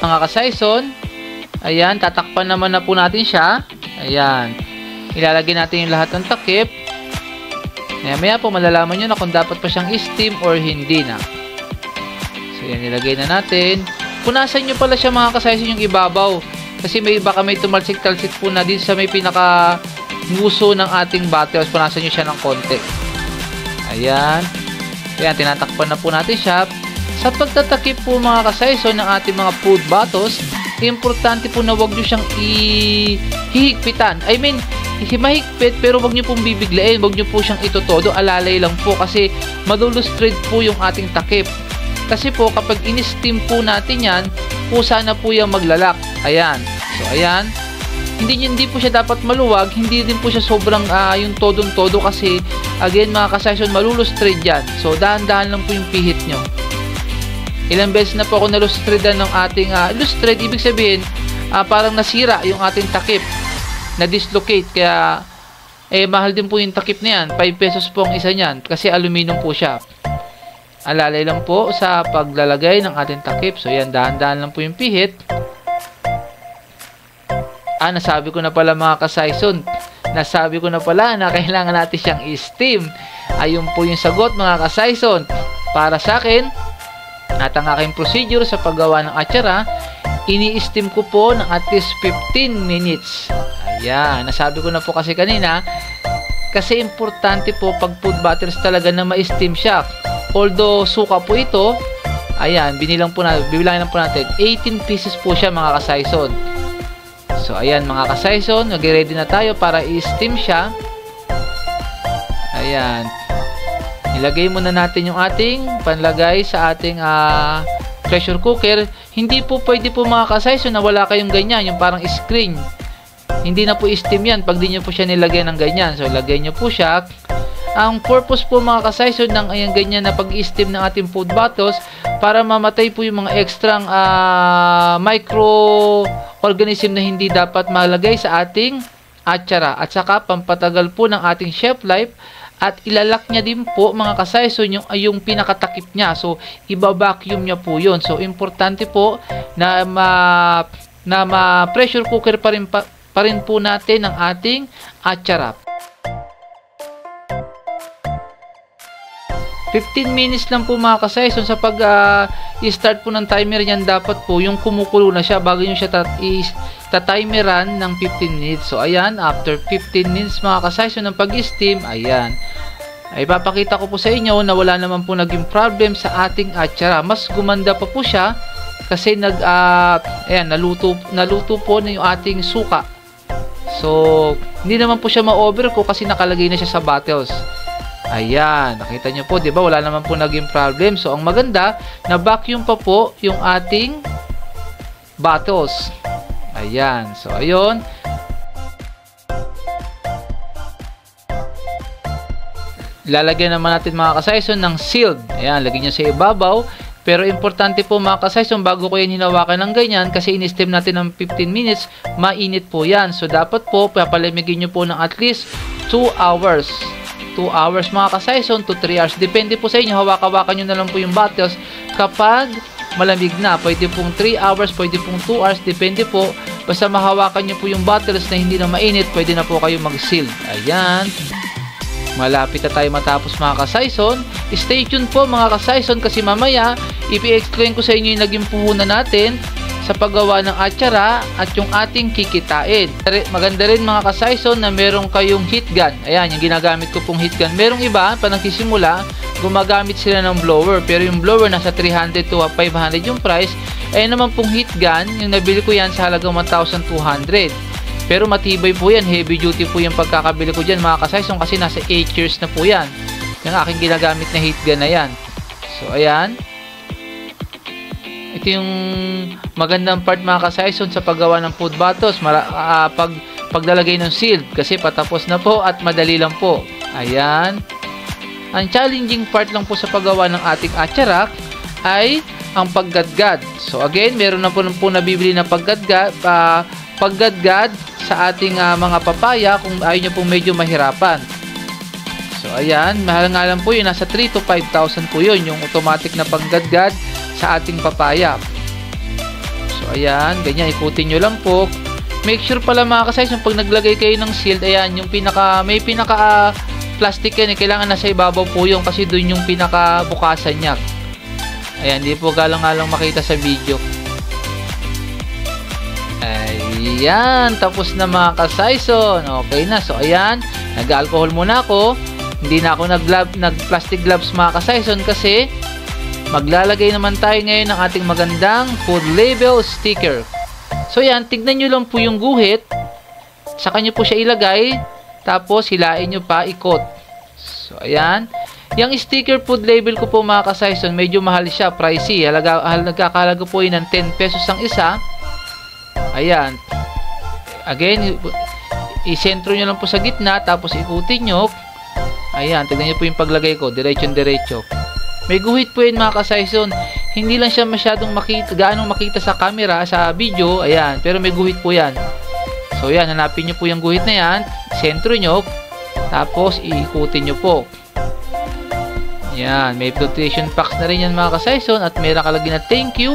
Mga ka-Saison, ayan, tatakpan naman na po natin siya. Ayan, ilalagay natin yung lahat ng takip. Maya po malalaman nyo na kung dapat pa siyang i-steam or hindi na. So yan, nilagay na natin. Punasan nyo pala siya mga ka-Saison yung ibabaw. Kasi baka may tumalsik-talsik po na din sa may pinaka nguso ng ating butter. Punasan nyo siya ng konti. Ayan. Ayan, tinatakpan na po natin siya. Sa pagtatakip po mga ka-Saison ng ating mga food batos, importante po na huwag nyo siyang hihigpitan. I mean, mahigpit pero huwag nyo pong bibiglain. Huwag nyo po siyang itotodo. Alalay lang po kasi madulustrid po yung ating takip. Kasi po kapag in-steam po natin yan, kusa na po yung maglalak. Ayan. So ayan. Hindi po siya dapat maluwag. Hindi din po siya sobrang yung todong-todo kasi again mga ka-Saison, malulustrid yan. So dahan-dahan lang po yung pihit nyo. Ilang beses na po ako nalustridan ng ating lustrid, ibig sabihin parang nasira yung ating takip, na-dislocate, kaya mahal din po yung takip na yan. 5 pesos po ang isa niyan kasi aluminum po siya. Alalay lang po sa paglalagay ng ating takip. So yan, dahan-dahan lang po yung pihit. Nasabi ko na pala mga ka-Saison, nasabi ko na pala na kailangan natin siyang i-steam. Ayun po yung sagot mga ka-Saison. Para sa akin at ang aking procedure sa paggawa ng atchara, ini-steam ko po ng at least 15 minutes. Ayan, nasabi ko na po kasi kanina, kasi importante po pag food butters talaga na ma-steam siya. Although suka po ito, ayan, bibilangin lang po natin, 18 pieces po siya mga ka-Saison. So ayan mga ka-Saison, nag-ready na tayo para i-steam siya. Ayan. Ilagay muna natin yung ating panlagay sa ating pressure cooker. Hindi po pwede po mga ka-Saison na wala kayong ganyan, yung parang screen. Hindi na po steam yan pag di nyo po siya nilagay ng ganyan. So, lagay nyo po siya. Ang purpose po mga ka-Saison ng ayan ganyan na pag-steam ng ating food battles para mamatay po yung mga extrang microorganism na hindi dapat malagay sa ating atsara. At saka pampatagal po ng ating shelf life. At ilalak niya din po mga ka-Saison yung pinakatakip niya. So, iba-vacuum niya po yun. So, importante po na pressure cooker pa rin po natin ang ating atsara. 15 minutes lang po mga ka-Saison sa pag-start po ng timer niyan. Dapat po yung kumukulo na siya bago nyo siya ta-timeran ng 15 minutes. So, ayan, after 15 minutes mga ka-Saison ng pag-steam, ayan, ay papakita ko po sa inyo na wala naman po naging problem sa ating atsara. Mas gumanda pa po siya kasi ayan, naluto po na yung ating suka. So, hindi naman po siya ma-overcook kasi nakalagay na siya sa bottles. Ayan, nakita nyo po, di ba? Wala naman po naging problem. So, ang maganda, na-vacuum pa po yung ating bottles. Ayan. So, ayun. Lalagyan naman natin mga ka-Saison ng sealed. Ayan, lagyan nyo sa ibabaw. Pero importante po mga ka-Saison, bago ko yan hinawakan ng ganyan, kasi in-steam natin ng 15 minutes, mainit po yan. So, dapat po, papalamigin nyo po ng at least 2 hours. 2 hours mga ka-Saison to 3 hours. Depende po sa inyo, hawak-hawakan nyo na lang po yung bottles kapag malamig na. Pwede pong 3 hours, pwede pong 2 hours, depende po. Basta mahawakan nyo po yung bottles na hindi na mainit, pwede na po kayo mag-seal. Ayan. Malapit na tayo matapos mga ka-Saison. Stay tuned po mga ka-Saison kasi mamaya ipi-explain ko sa inyo yung naging puhunan natin sa paggawa ng atsara at yung ating kikitain. Maganda rin mga ka-Saison na meron kayong heat gun. Ayan, yung ginagamit ko pong heat gun. Merong iba, pa nagsisimula, gumagamit sila ng blower. Pero yung blower nasa 300 to 500 yung price. Ayan naman pong heat gun, yung nabili ko yan sa halagang 1,200. Pero matibay po yan, heavy duty po yung pagkakabili ko dyan mga ka-Saison kasi nasa 8 years na po yan. Yung aking ginagamit na heat gun na yan. So, ayan. Ito yung magandang part mga ka-Saison sa paggawa ng food battles, paglalagay ng sealed kasi patapos na po at madali lang po. Ayan. Ang challenging part lang po sa paggawa ng ating atsara ay ang paggadgad. So again, meron na po nabibili na paggadgad sa ating mga papaya kung ayaw nyo pong medyo mahirapan. So ayan, mahal nga lang po yun, nasa 3 to 5,000 po yun, yung automatic na paggadgad sa ating papaya. So ayan, ganyan, ikutin nyo lang po. Make sure pala mga ka-Saison, pag naglagay kayo ng sealed, ayan, yung may pinaka plastic yan, kailangan nasa ibabaw po yun kasi dun yung pinaka bukasan niya. Ayan, di po galang-galang makita sa video. Ayan, tapos na mga ka-Saison. Okay na, so ayan, nag-alcohol muna ako. Hindi na ako nag-plastic gloves mga ka-Saison kasi maglalagay naman tayo ngayon ng ating magandang food label sticker. So yan, tignan nyo lang po yung guhit. Saka nyo po siya ilagay. Tapos hilain nyo pa, ikot. So ayan. Yung sticker food label ko po mga ka-Saison, medyo mahal siya, pricey. Nagkakahalaga po yun ng 10 pesos ang isa. Ayan. Again, isentro nyo lang po sa gitna. Tapos ikutin nyo. Ayan, tignan nyo po yung paglagay ko. Diretso-diretso. May guhit po yun mga ka-Saison. Hindi lang siya masyadong gaanong makita sa camera, sa video. Ayan, pero may guhit po yan. So yan, hanapin nyo po yung guhit na yan. Sentro nyo. Tapos iikutin nyo po. Yan, may flotation packs na rin yan mga ka-Saison. At may nakalagay na thank you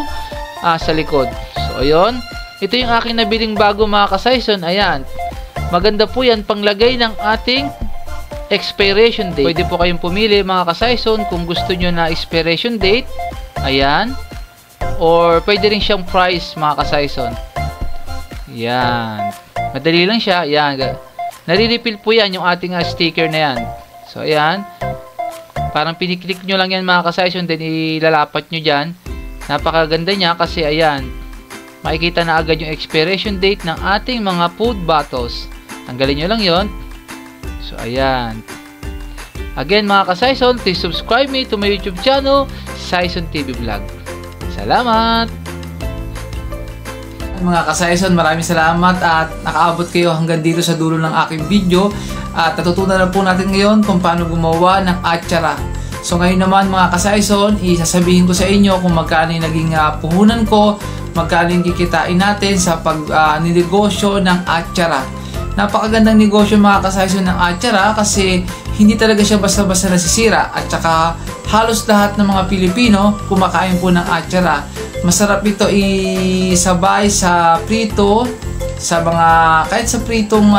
sa likod. So ayun. Ito yung aking nabiling bago mga ka-Saison. Ayan. Maganda po yan panglagay ng ating expiration date. Pwede po kayong pumili mga ka-Saison kung gusto nyo na expiration date. Ayan. Or pwede rin siyang price mga ka-Saison. Ayan. Madali lang siya. Ayan. Nare-refill po yan yung ating sticker na yan. So ayan. Parang piniklik nyo lang yan mga ka-Saison. Then ilalapat nyo dyan. Napakaganda niya kasi ayan. Makikita na agad yung expiration date ng ating mga food bottles. Tanggalin nyo lang yon. So, ayan. Again mga ka-Saison, please subscribe me to my YouTube channel, Saison TV Vlog. Salamat! Mga ka-Saison, maraming salamat at nakaabot kayo hanggang dito sa dulo ng aking video at natutunan na po natin ngayon kung paano gumawa ng atsara. So ngayon naman mga ka-Saison, isasabihin ko sa inyo kung magkano yung naging puhunan ko, magkano yung kikitain natin sa pag-negosyo ng atsara. Napakagandang negosyo mga ka-Saison ng atsara kasi hindi talaga siya basta-basta nasisira at saka halos lahat ng mga Pilipino kumakain po ng atsara. Masarap ito isabay sa prito, sa mga kahit sa pritong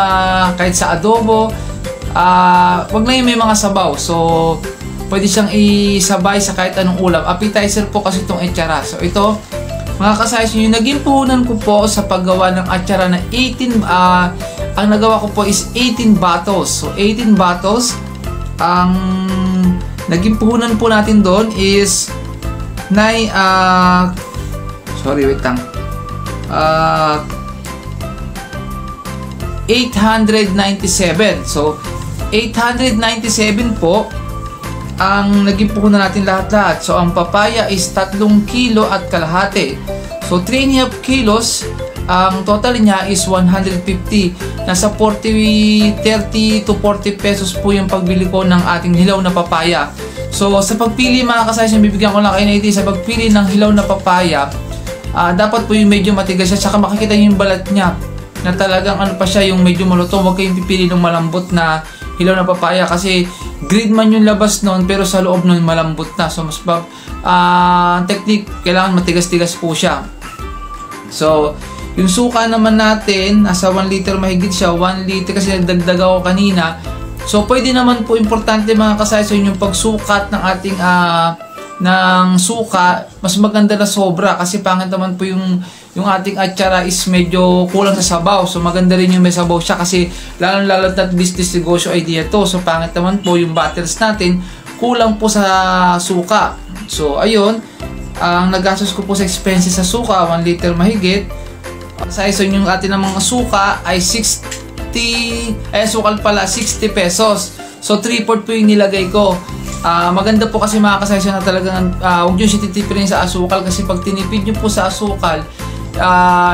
kahit sa adobo, wag na yung may mga sabaw. So pwede siyang isabay sa kahit anong ulam. Appetizer po kasi itong atsara. So ito mga ka-Saison, yung naging puhunan ko po sa paggawa ng atsara na 18 ang nagawa ko po is 18 bottles. So 18 bottles. Ang naging puhunan po natin doon is 897. So 897 po ang naging puhunan natin lahat-lahat. So ang papaya is 3 kilo at kalahati. So 3.5 kilos. Ang total niya is 150. Nasa 30 to 40 pesos po yung pagbili ko ng ating hilaw na papaya. So sa pagpili mga ka-Saison, bibigyan ko lang kayo na idea. Sa pagpili ng hilaw na papaya, dapat po yung medyo matigas siya. Saka makikita yung balat niya na talagang ano pa siya, yung medyo malutong. Huwag kayong pipili ng malambot na hilaw na papaya kasi green man yung labas noon pero sa loob noon malambot na. So mas technique, kailangan matigas-tigas po siya. So yung suka naman natin, nasa 1 liter mahigit siya. 1 liter kasi nagdagdag ako kanina. So pwede naman po, importante mga ka-Saison, yung pagsukat ng ating ng suka, mas maganda na sobra kasi pangit naman po yung ating atsara is medyo kulang sa sabaw. So maganda rin yung may sabaw siya kasi lalo at business negosyo idea to. So pangit naman po yung bottles natin, kulang po sa suka. So ayun, ang nagastos ko po sa expenses sa suka, 1 liter mahigit. Saison yung atin ng mga suka ay 60 pesos. So 3/4 po yung nilagay ko. Maganda po kasi mga ka-Saison na talagang huwag nyo siya titipirin sa asukal kasi pag tinipid nyo po sa asukal,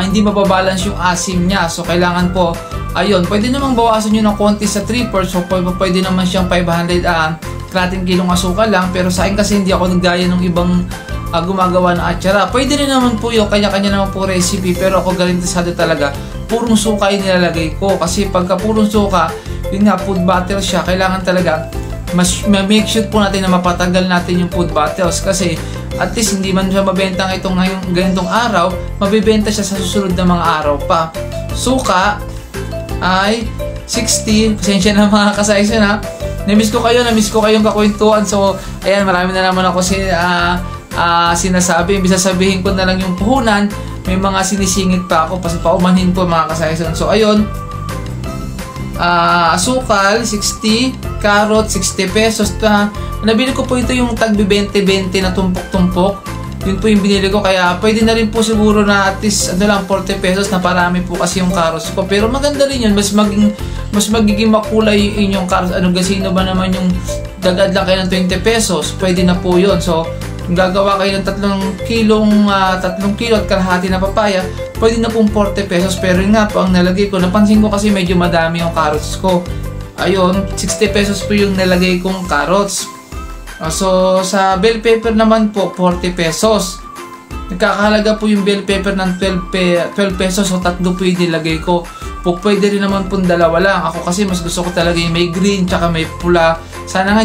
hindi mababalance yung asim niya. So kailangan po, ayun, pwede namang bawasan nyo ng konti sa 3/4. So pwede naman siyang 500 kalating kilong asukal lang. Pero sa akin kasi hindi ako nagdaya ng ibang gumagawa ng atsara. Pwede rin naman po yung kanya-kanya naman po recipe, pero ako galintisado talaga. Purong suka yung nilalagay ko. Kasi pagka purong suka, yun nga, food butter siya. Kailangan talaga, mas make sure po natin na mapatagal natin yung food butters. Kasi at least hindi man siya mabenta ngayong ganitong araw, mabibenta siya sa susunod na mga araw pa. Suka ay 60. Pasensya na mga ka-Saison ha. Namiss ko kayong kakwentuhan. So, ayan, marami na naman ako sinasabi. Ibig sabihin ko na lang yung puhunan, may mga sinisingit pa ako kasi paumanhin ko mga ka-Saison. So ayun, asukal 60, carrot 60 pesos. Nabili ko po ito yung tagbi 20-20 na tumpok-tumpok. Yun po yung binili ko, kaya pwede na rin po siguro na at least lang 40 pesos na parami po kasi yung carrots ko. Pero maganda rin yun, mas magiging makulay yung inyong carrots. Gasino ba naman yung dagad lang kayo ng 20 pesos, pwede na po yun. So kung gagawa kayo ng 3 kilo at kalahati na papaya, pwede na pong 40 pesos. Pero yun nga po ang nalagay ko, napansin ko kasi medyo madami yung carrots ko. Ayun, 60 pesos po yung nalagay kong carrots. So sa bell pepper naman po, 40 pesos. Nagkakahalaga po yung bell pepper ng 12 pesos. So 3 po yung nilagay ko. Pwede rin naman po 2 lang. Ako kasi mas gusto ko talaga yung may green tsaka may pula. Sana nga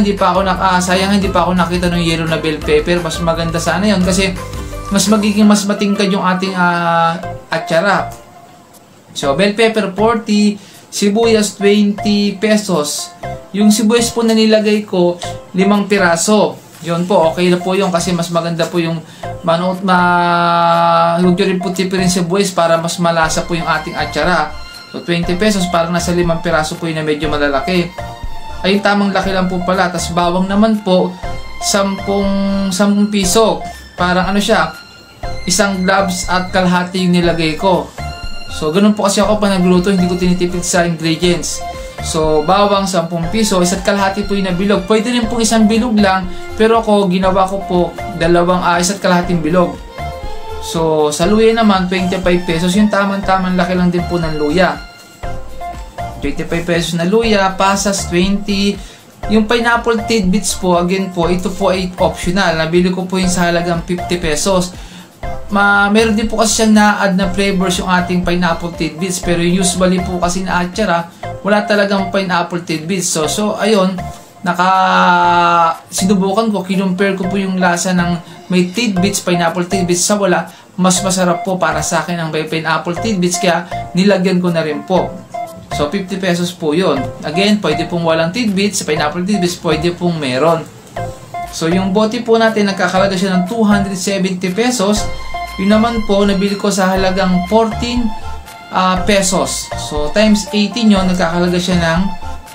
sayang hindi pa ako nakita ng yellow na bell pepper. Mas maganda sana yun kasi mas matingkad yung ating atsara. So bell pepper 40, sibuyas 20 pesos. Yung sibuyas po na nilagay ko, 5 piraso. Yun po, okay na po yun kasi mas maganda po yung huwag nyo rin po tipirin sibuyas para mas malasa po yung ating atsara. So 20 pesos, parang nasa 5 piraso po yun na medyo malalaki. Ay tamang laki lang po pala. Tapos bawang naman po 10 piso. Parang ano siya, 1 gloves at kalahati yung nilagay ko. So ganun po kasi ako pa nagluto, hindi ko tinitipid sa ingredients. So, bawang 10 piso, 1.5 po yung nabilog. Pwede rin pong isang bilog lang, pero ako, ginawa ko po 1.5 bilog. So, sa luya naman, 25 pesos. Yung tamang-tamang laki lang din po ng luya. 25 pesos na luya, pasas 20. Yung pineapple tidbits po, again po, ito po ay optional. Nabili ko po yung sa halagang 50 pesos. Meron din po kasi siyang na-add na flavors yung ating pineapple tidbits. Pero usually po kasi na atsara, wala talagang pineapple tidbits. So ayun, sinubukan ko, kinumpare ko po yung lasa ng may tidbits, pineapple tidbits sa wala. Mas masarap po para sa akin ang may pineapple tidbits, kaya nilagyan ko na rin po. So, 50 pesos po yun. Again, pwede pong walang tidbits. Sa pineapple tidbits, pwede pong meron. So, yung bote po natin, nagkakalaga siya ng 270 pesos. Yun naman po, nabili ko sa halagang 14 pesos. So, times 18 yun, nagkakalaga siya ng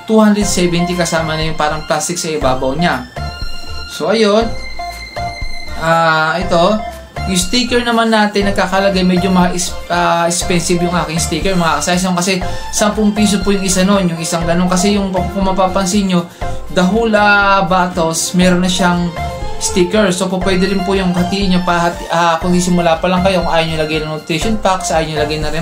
270 kasama na yung parang plastic sa ibabaw niya. So, ayun. Ito. Yung sticker naman natin, nagkakalagay medyo expensive yung aking sticker, mga kasayson, kasi 10 piso po yung isa nun, yung isang ganun. Kasi yung kung mapapansin nyo, the whole bottles, meron na siyang sticker. So, pwede rin po yung hatiin nyo kung di simula pa lang kayo, kung ayaw nyo lagay ng nutrition packs, ayaw nyo lagay ng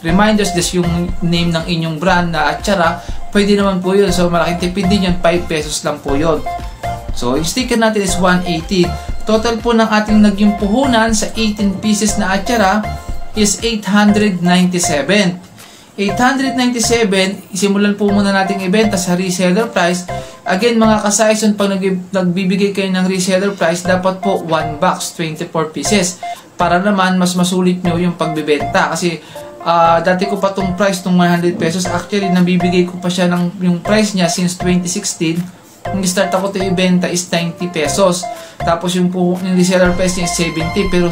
reminders, just yung name ng inyong brand na atsara, pwede naman po yun. So, malaking tipid din yun, 5 pesos lang po yun. So, yung sticker natin is 180. Total po ng ating naging puhunan sa 18 pieces na atsara is 897. 897, simulan po muna nating ibenta sa reseller price. Again, mga kasayson, pag nagbibigay kayo ng reseller price, dapat po 1 box, 24 pieces. Para naman, mas masulit nyo yung pagbibenta. Kasi, dati ko pa tong price, tong 100 pesos. Actually, nabibigay ko pa siya yung price niya since 2016. Yung start ako ito ibenta is 90 pesos. Tapos yung reseller price niya is 70. Pero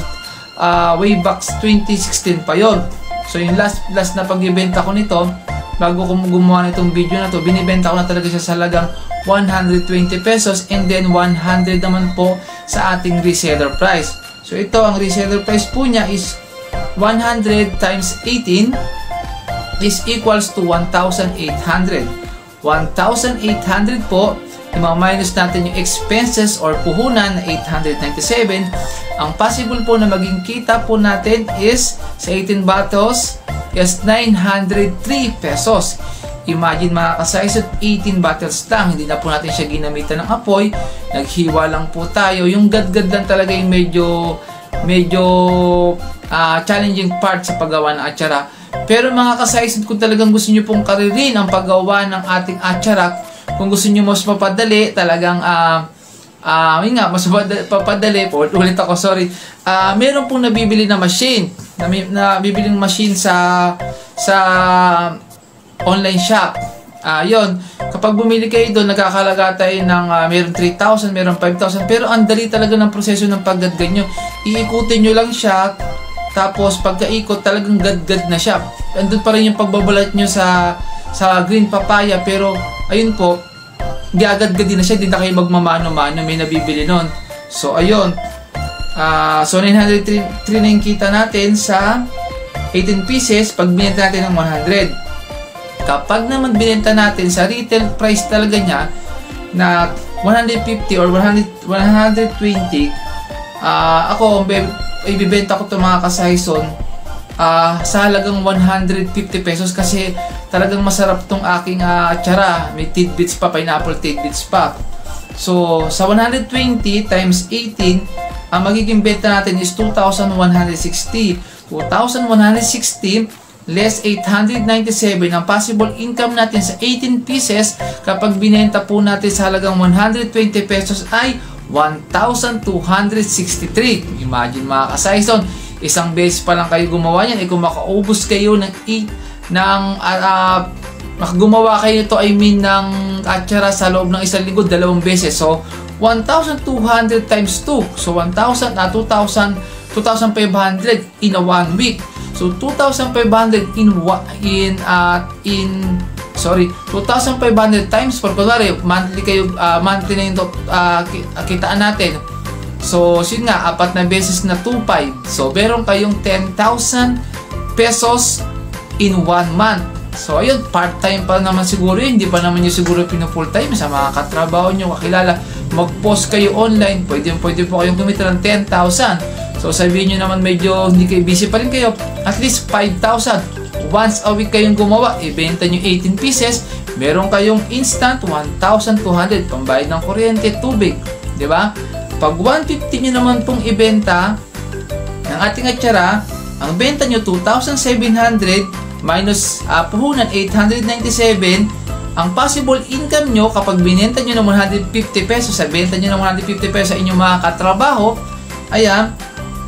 way back 2016 pa yon. So yung last na pag-ibenta ko nito, bago ko gumawa nitong video na to, binibenta ko na talaga siya sa halagang 120 pesos. And then 100 naman po sa ating reseller price. So ito, ang reseller price po niya is 100 times 18 is equals to 1,800. 1,800 po. I-minus natin yung expenses or puhunan na 897. Ang possible po na maging kita po natin is sa 18 bottles is 903 pesos. Imagine mga kasayso, 18 bottles lang. Hindi na po natin siya ginamitan ng apoy. Naghiwa lang po tayo. Yung gad-gad lang talaga yung medyo challenging part sa paggawa ng atsara. Pero mga kasayso, kung talagang gusto nyo pong karirin ang paggawa ng ating atsara, kung gusto nyo mas papadali, talagang, mas papadali, ulit ako, sorry. Meron pong nabibili na machine, nabibiling machine sa online shop. Yun, kapag bumili kayo doon, nagkakalaga tayo ng meron 3,000, meron 5,000, pero ang dali talaga ng proseso ng paggadgad nyo. Iikutin nyo lang siya, tapos pagkaikot, talagang gadgad na siya. Andun pa rin yung pagbabalat nyo sa green papaya, pero ayun po, gagadgadin na siya, hindi na kayo magmamano-mano, may nabibili nun. So ayun, so 903 na yung kita natin sa 18 pieces pag binenta natin ng 100. Kapag naman binenta natin sa retail price talaga niya na 150 or 120, ako ibibenta ko ito mga kasayson sa halagang 150 pesos kasi talagang masarap tong aking atsara. May tidbits pa, pineapple tidbits pa. So sa 120 times 18, ang magiging benta natin is 2,160. 2,160 less 897. Ang possible income natin sa 18 pieces kapag binenta po natin sa halagang 120 pesos ay 1,263. Imagine mga kasayson, isang beses pa lang kayo gumawa yan, kung makaubos kayo ng gumawa kayo ito, ng atsara sa loob ng isang linggo, 2 beses. So 1,200 times 2, so 2,500 in a 1 week. So 2,500 2,500 times 4, kunwari monthly kayo, monthly na yung kitaan natin. So yun nga, 4 na beses na 2,500. So meron kayong 10,000 pesos in 1 month. So ayun, part-time pa naman siguro yun. Hindi pa naman nyo siguro pinu-full-time sa mga katrabaho nyo, kakilala. Mag-post kayo online, pwede po kayong kumita ng 10,000. So sabihin nyo naman medyo hindi kayo busy pa rin kayo, at least 5,000. Once a week kayong gumawa, ibenta nyo 18 pieces, meron kayong instant 1,200 pambayad ng kuryente, tubig, di ba? Pag 150 nyo naman pong ibenta ng ating atsara, ang benta nyo 2,700 minus puhunan 897, ang possible income nyo kapag binenta nyo ng 150 pesos, sa benta nyo ng 150 pesos sa inyong mga katrabaho, ayan,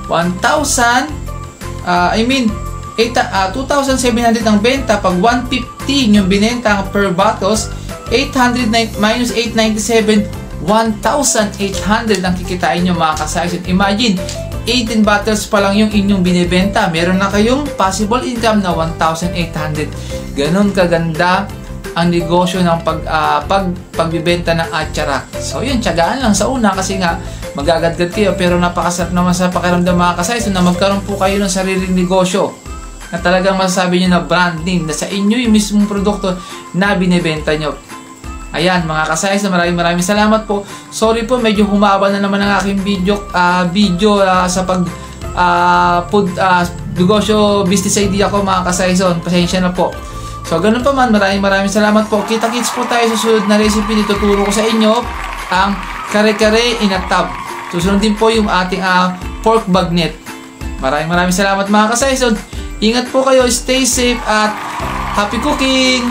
2,700 ang benta. Pag 150 yung binenta per bottles, 800 minus 897, 1,800 ang kikitain nyo mga ka-Saison. Imagine, 18 bottles pa lang yung inyong binibenta, meron na kayong possible income na 1,800. Ganon kaganda ang negosyo ng pagbibenta ng atsara. So yun, tiyagaan lang sa una kasi nga magagadgad kayo, pero napakasarap naman sa pakiramdam mga ka-Saison na magkaroon po kayo ng sariling negosyo na talagang masasabi nyo na brand name na sa inyo yung mismong produkto na binibenta nyo. Ayan mga ka-Saison, maraming salamat po. Sorry po, medyo humaba na naman ang aking video sa negosyo business idea ko mga ka-Saison. Pasensya na po. So ganun pa man, maraming salamat po. Kita-kits po tayo sa susunod na recipe. Ituturo ko sa inyo ang kare-kare in a tub. Susunod din po yung ating pork bagnet. Maraming salamat mga ka-Saison. Ingat po kayo, stay safe at happy cooking!